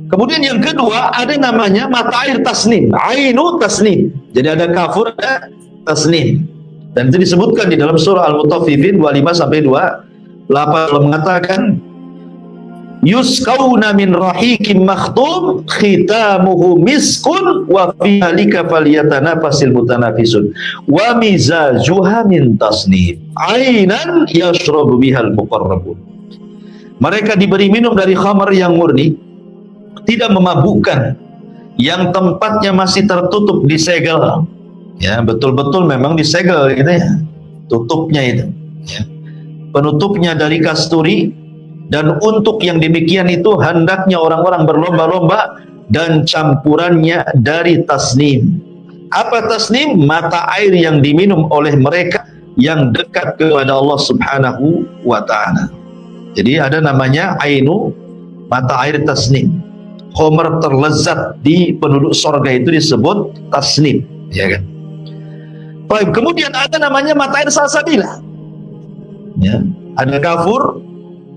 Kemudian yang kedua ada namanya mata air tasnim, ainu tasnim. Jadi ada kafur, ada tasnim. Dan itu disebutkan di dalam surah Al-Mutaffifin 25 sampai 28. Allah mengatakan yusqawna min rahiqim makhtum khitamuhu miskun wa fi halika falyatanafasil mutanafisun wa mizajuha min tasnim ainan yashrabu bihal muqarrabun. Mereka diberi minum dari khamar yang murni, tidak memabukkan, yang tempatnya masih tertutup, disegel. Ya, betul-betul memang disegel gitu ya. Tutupnya itu, ya. Penutupnya dari kasturi. Dan untuk yang demikian itu hendaknya orang-orang berlomba-lomba, dan campurannya dari tasnim. Apa tasnim? Mata air yang diminum oleh mereka yang dekat kepada Allah Subhanahu wa ta'ala. Jadi ada namanya ainu, mata air tasnim. Khamr terlezat di penduduk sorga itu disebut tasnim, ya kan? Baik, kemudian ada namanya mata air salsabilah. Ya, ada kafur,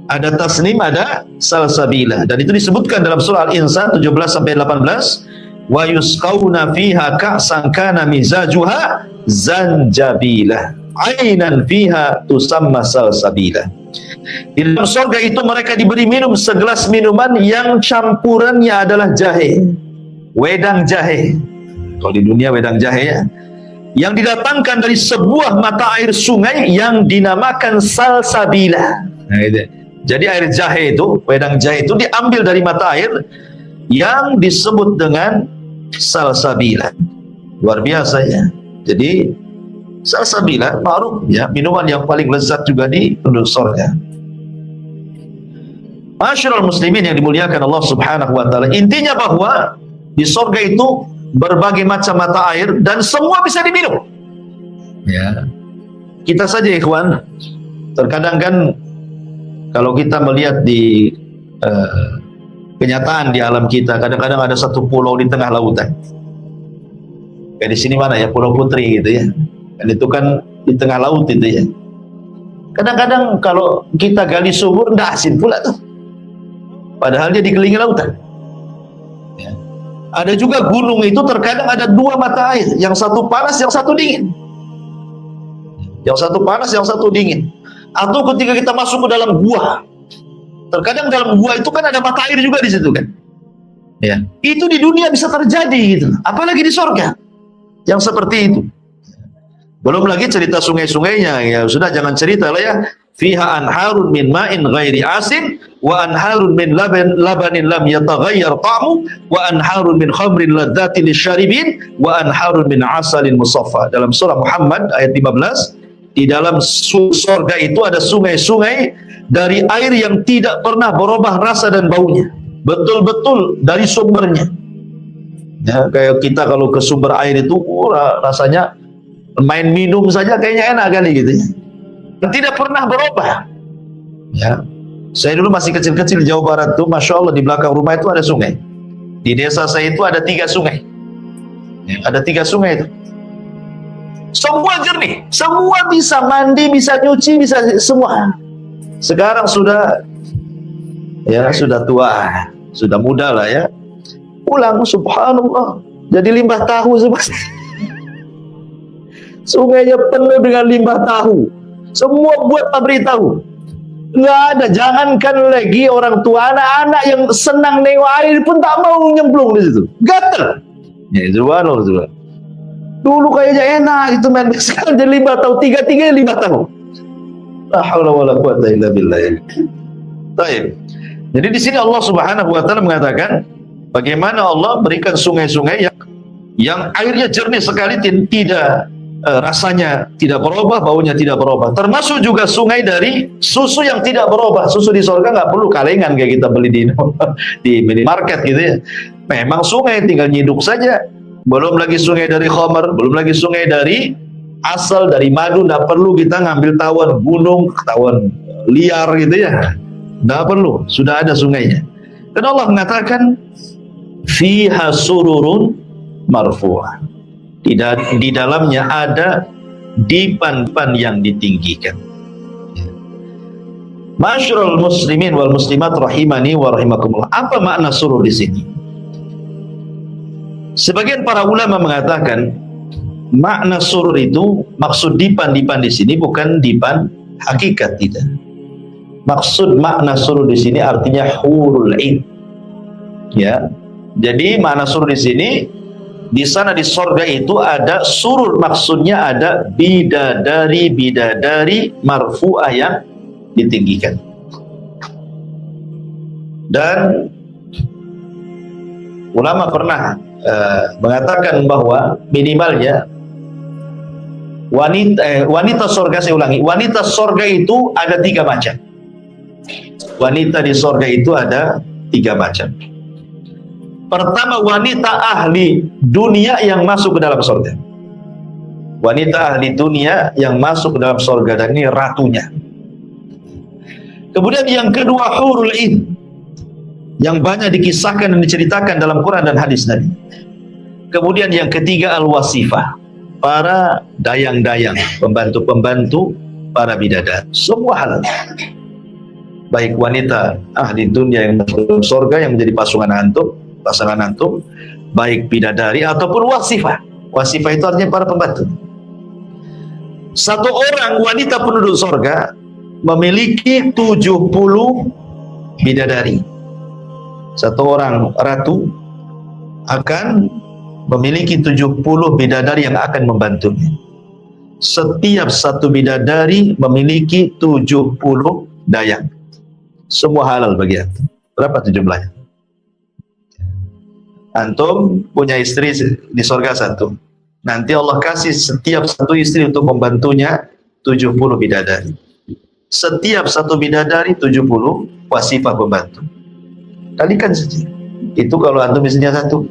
ada tasnim, ada salsabilah, dan itu disebutkan dalam surah Al-Insan 17 sampai 18. wa yusqawna fiha ka'san kana mizajuha zanjabila ainan fiha tusamma salsabila. Di dalam surga itu mereka diberi minum segelas minuman yang campurannya adalah jahe, wedang jahe. Kalau di dunia wedang jahe ya, yang didatangkan dari sebuah mata air sungai yang dinamakan salsabila. Nah, itu. Jadi air jahe itu, wedang jahe itu diambil dari mata air yang disebut dengan salsabila. Luar biasa ya. Jadi salsabila ma'ruf ya, minuman yang paling lezat juga di penduduk surga. Masyarul muslimin yang dimuliakan Allah Subhanahu wa taala, intinya bahwa di surga itu berbagai macam mata air dan semua bisa diminum. Ya. Kita saja ikhwan, terkadang kan kalau kita melihat di kenyataan di alam kita, kadang-kadang ada satu pulau di tengah lautan. Kayak di sini mana ya, Pulau Putri gitu ya. Dan itu kan di tengah laut itu ya. Kadang-kadang kalau kita gali sumur, nggak asin pula tuh. Padahal dia dikelilingi lautan. Ya. Ada juga gunung itu terkadang ada dua mata air, yang satu panas, yang satu dingin. Yang satu panas, yang satu dingin. Atau ketika kita masuk ke dalam gua, terkadang dalam gua itu kan ada mata air juga di situ kan. Ya. Itu di dunia bisa terjadi gitu. Apalagi di surga yang seperti itu. Belum lagi cerita sungai-sungainya, ya sudah jangan cerita lah ya. Fiha anharun min ma'in ghairi asin wa anharun min labanin lam yataghayyar ta'mu wa anharun min khamrin ladzatin lisyaribin wa anharun min asalin musaffa. Dalam surah Muhammad ayat 15, di dalam surga itu ada sungai-sungai dari air yang tidak pernah berubah rasa dan baunya. Betul-betul dari sumbernya. Ya, kayak kita kalau ke sumber air itu rasanya main minum saja kayaknya enak kali gitu ya. Tidak pernah berubah. Ya, saya dulu masih kecil-kecil di Jawa Barat tuh, masya Allah di belakang rumah itu ada sungai. Di desa saya itu ada 3 sungai. Ya, ada 3 sungai itu. Semua jernih, semua bisa mandi, bisa nyuci, bisa semua. Sekarang sudah, ya sudah tua, sudah muda lah ya. Pulang, subhanallah, jadi limbah tahu semua. Sungainya penuh dengan limbah tahu. Semua buat pabrik tahu. Nggak ada, jangankan lagi orang tua, anak-anak yang senang nengok air pun tak mau nyemplung di situ. Gatel. Ya, subhanallah. Dulu kayaknya enak itu main, sekarang jadi limbah tahu, 3-3 limbah tahu. La haula wala quwata illa billah. Baik. Jadi di sini Allah Subhanahu wa taala mengatakan bagaimana Allah berikan sungai-sungai yang airnya jernih sekali, tidak rasanya tidak berubah, baunya tidak berubah. Termasuk juga sungai dari susu yang tidak berubah. Susu di surga nggak perlu kalengan kayak kita beli di minimarket gitu ya. Memang sungai tinggal nyiduk saja. Belum lagi sungai dari khamar, belum lagi sungai dari asal dari madu. Nggak perlu kita ngambil tawon gunung, tawon liar gitu ya. Nggak perlu, sudah ada sungainya. Dan Allah mengatakan fiha sururun marfu'ah. Di dalamnya ada dipan-dipan yang ditinggikan. Masyarul muslimin wal muslimat rahimani wa rahimakumullah. Apa makna surur di sini? Sebagian para ulama mengatakan makna surur itu, maksud dipan-dipan di sini bukan dipan hakikat, tidak. Maksud makna surur di sini artinya hurul ain. Ya. Jadi makna surur di sini, di sana di surga itu ada surur, maksudnya ada bidadari marfu'ah yang ditinggikan. Dan ulama pernah mengatakan bahwa minimalnya wanita surga, saya ulangi, wanita surga itu ada 3 macam. Wanita di surga itu ada 3 macam. Pertama, wanita ahli dunia yang masuk ke dalam surga. Wanita ahli dunia yang masuk ke dalam surga, dan ini ratunya. Kemudian yang kedua, hurul ain, yang banyak dikisahkan dan diceritakan dalam Quran dan hadis Nabi. Kemudian yang ketiga, al-wasifah, para dayang-dayang, pembantu-pembantu para bidadari. Semua halal. Baik wanita ahli dunia yang masuk ke dalam surga yang menjadi pasangan antum, pasangan antum, baik bidadari ataupun wasifah. Wasifah itu artinya para pembantu. Satu orang wanita penduduk surga memiliki 70 bidadari. Satu orang ratu akan memiliki 70 bidadari yang akan membantunya. Setiap satu bidadari memiliki 70 dayang. Semua halal bagi antum. Berapa tuh jumlahnya? Antum punya istri di surga satu. Nanti Allah kasih setiap satu istri untuk membantunya 70 bidadari. Setiap satu bidadari 70 wasifah pembantu. Kalikan saja. Itu kalau antum istrinya satu.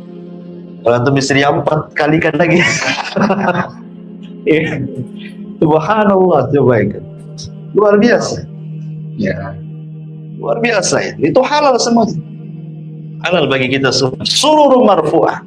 Kalau antum istrinya 4, kalikan lagi. Subhanallah, coba ikan. Luar biasa. Ya. Luar biasa ya. Itu halal semua. Halal bagi kita semua. Seluruh marfu'ah.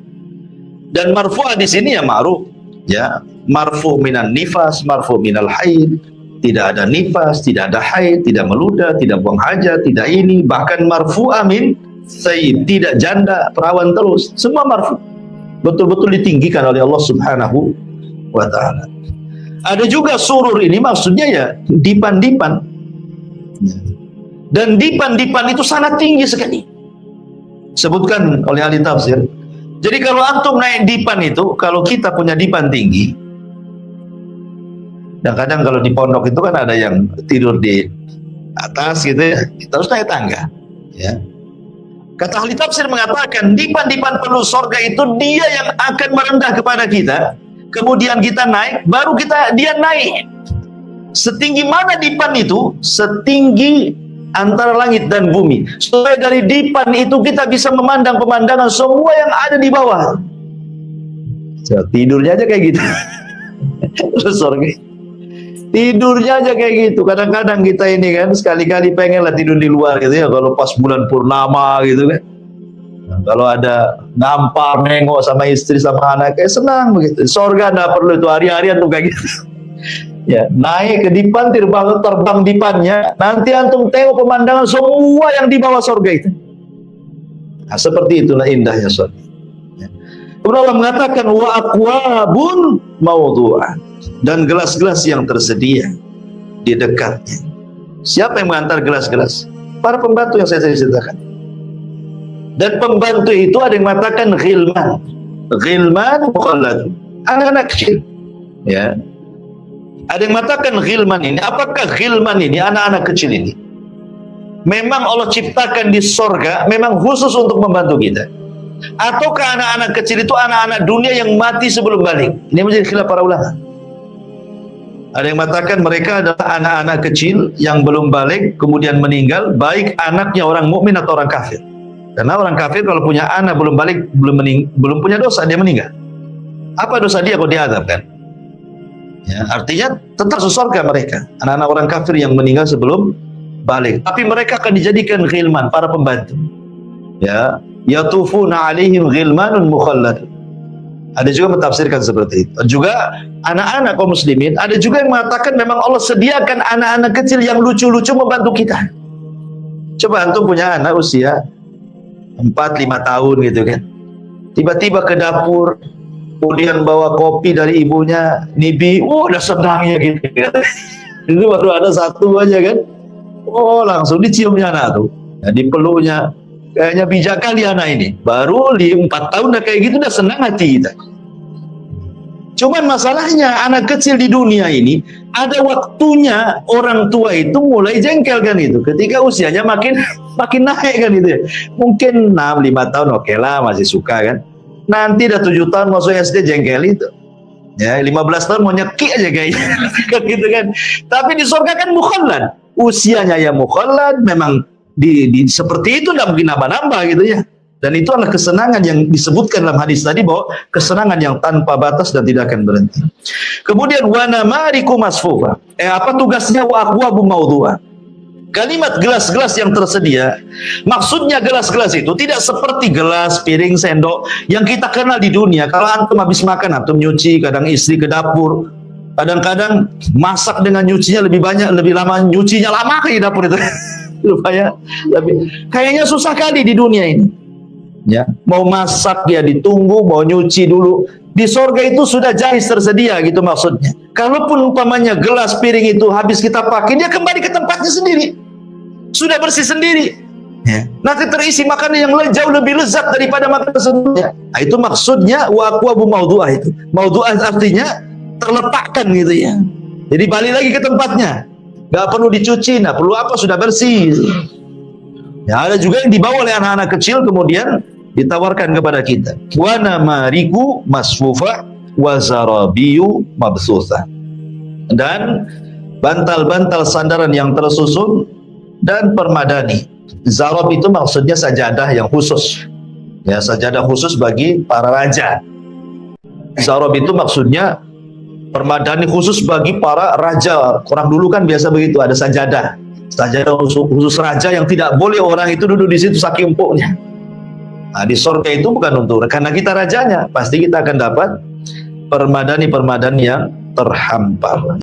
Dan marfu'ah di sini ya ma'ruf. Ya, marfu' minan nifas, marfu' minal haid. Tidak ada nifas, tidak ada haid, tidak meludah, tidak buang hajat, tidak ini, bahkan marfu'ah min sayyid, tidak janda, perawan terus. Semua marfu'. Betul-betul ditinggikan oleh Allah Subhanahu wa ta'ala. Ada juga surur ini maksudnya ya dipan-dipan. Dan dipan-dipan itu sangat tinggi sekali. Sebutkan oleh ahli tafsir. Jadi kalau antum naik dipan itu, kalau kita punya dipan tinggi, dan kadang kalau di pondok itu kan ada yang tidur di atas gitu ya, kita harus naik tangga. Ya. Kata ahli tafsir mengatakan dipan-dipan penduduk surga itu dia yang akan merendah kepada kita, kemudian kita naik, baru dia naik. Setinggi mana dipan itu? Setinggi antara langit dan bumi. Supaya dari dipan itu kita bisa memandang pemandangan semua yang ada di bawah. So, tidurnya aja kayak gitu. Surga. Tidurnya aja kayak gitu. Kadang-kadang kita ini kan sekali-kali pengen lah tidur di luar gitu ya. Kalau pas bulan purnama gitu kan. Nah, kalau ada ngampar nengok sama istri sama anak kayak senang begitu. Surga nggak perlu itu hari-harian tuh kayak gitu. Ya, naik ke dipan, terbang dipannya, nanti antum tengok pemandangan semua yang di bawah surga itu. Nah, seperti itulah indahnya surga. Ya. Kemudian Allah mengatakan wa aqwabun mawdu'ah, dan gelas-gelas yang tersedia di dekatnya. Siapa yang mengantar gelas-gelas? Para pembantu yang saya ceritakan. Dan pembantu itu ada yang mengatakan ghilman mukhallad, anak-anak kecil. Ya. Ada yang mengatakan ghilman ini, apakah ghilman ini anak-anak kecil ini memang Allah ciptakan di surga memang khusus untuk membantu kita, ataukah anak-anak kecil itu anak-anak dunia yang mati sebelum balik? Ini menjadi khilaf para ulama. Ada yang mengatakan mereka adalah anak-anak kecil yang belum balik kemudian meninggal, baik anaknya orang mukmin atau orang kafir. Karena orang kafir kalau punya anak belum balik, belum punya dosa, dia meninggal. Apa dosa dia kalau diazab kan? Ya, artinya tetap surga mereka, anak-anak orang kafir yang meninggal sebelum balik. Tapi mereka akan dijadikan ghilman, para pembantu. Ya, yatufuna alaihim ghilmanun mukhallad. Ada juga mentafsirkan seperti itu. Juga anak-anak kaum muslimin, ada juga yang mengatakan memang Allah sediakan anak-anak kecil yang lucu-lucu membantu kita. Coba antum punya anak usia 4-5 tahun gitu kan. Tiba-tiba ke dapur, kemudian bawa kopi dari ibunya, Nibi, udah senangnya gitu. Itu baru ada satu aja kan. Oh, langsung diciumnya anak tuh. Nah, dipeluknya. Kayaknya bijak kali anak ini. Baru 4 tahun udah kayak gitu, udah senang hati kita. Cuman masalahnya anak kecil di dunia ini ada waktunya orang tua itu mulai jengkel kan itu. Ketika usianya makin naik kan itu ya. Mungkin 6-5 tahun oke lah, masih suka kan. Nanti udah 7 tahun masuk SD jengkel itu. Ya, 15 tahun mau nyeki aja kayaknya. Gitu kan. Tapi di surga kan mukhallad. Usianya ya mukhallad, memang seperti itu enggak mungkin nambah-nambah gitu ya. Dan itu adalah kesenangan yang disebutkan dalam hadis tadi, bahwa kesenangan yang tanpa batas dan tidak akan berhenti. Kemudian wa namariku masfufa. Apa tugasnya wa aqwabu mawdu'ah? Kalimat gelas-gelas yang tersedia, maksudnya gelas-gelas itu tidak seperti gelas, piring, sendok yang kita kenal di dunia. Kalau antum habis makan, antum nyuci, kadang istri ke dapur, kadang-kadang masak dengan nyucinya lebih banyak, lebih lama, nyucinya lama di dapur itu. Kayaknya susah kali di dunia ini. Ya, mau masak ya ditunggu, mau nyuci dulu. Di sorga itu sudah jahis tersedia gitu maksudnya. Kalaupun umpamanya gelas piring itu habis kita pakai, dia kembali ke tempatnya sendiri. Sudah bersih sendiri. Ya. Nanti terisi makanan yang jauh lebih lezat daripada makanan sebelumnya. Nah, itu maksudnya wa aqwabu maudhu'ah itu. Maudhu'ah artinya terletakkan gitu ya. Jadi balik lagi ke tempatnya. Gak perlu dicuci, nah perlu apa, sudah bersih. Ya, ada juga yang dibawa oleh anak-anak kecil kemudian ditawarkan kepada kita. Wa namariku masfufa wa zarabiyu mabsutha. Dan bantal-bantal sandaran yang tersusun dan permadani. Zarab itu maksudnya sajadah yang khusus. Ya, sajadah khusus bagi para raja. Zarab itu maksudnya permadani khusus bagi para raja. Orang dulu kan biasa begitu, ada sajadah. Sajadah khusus raja yang tidak boleh orang itu duduk di situ saking empuknya. Nah, di surga itu bukan untuk karena kita rajanya, pasti kita akan dapat permadani-permadani yang terhampar.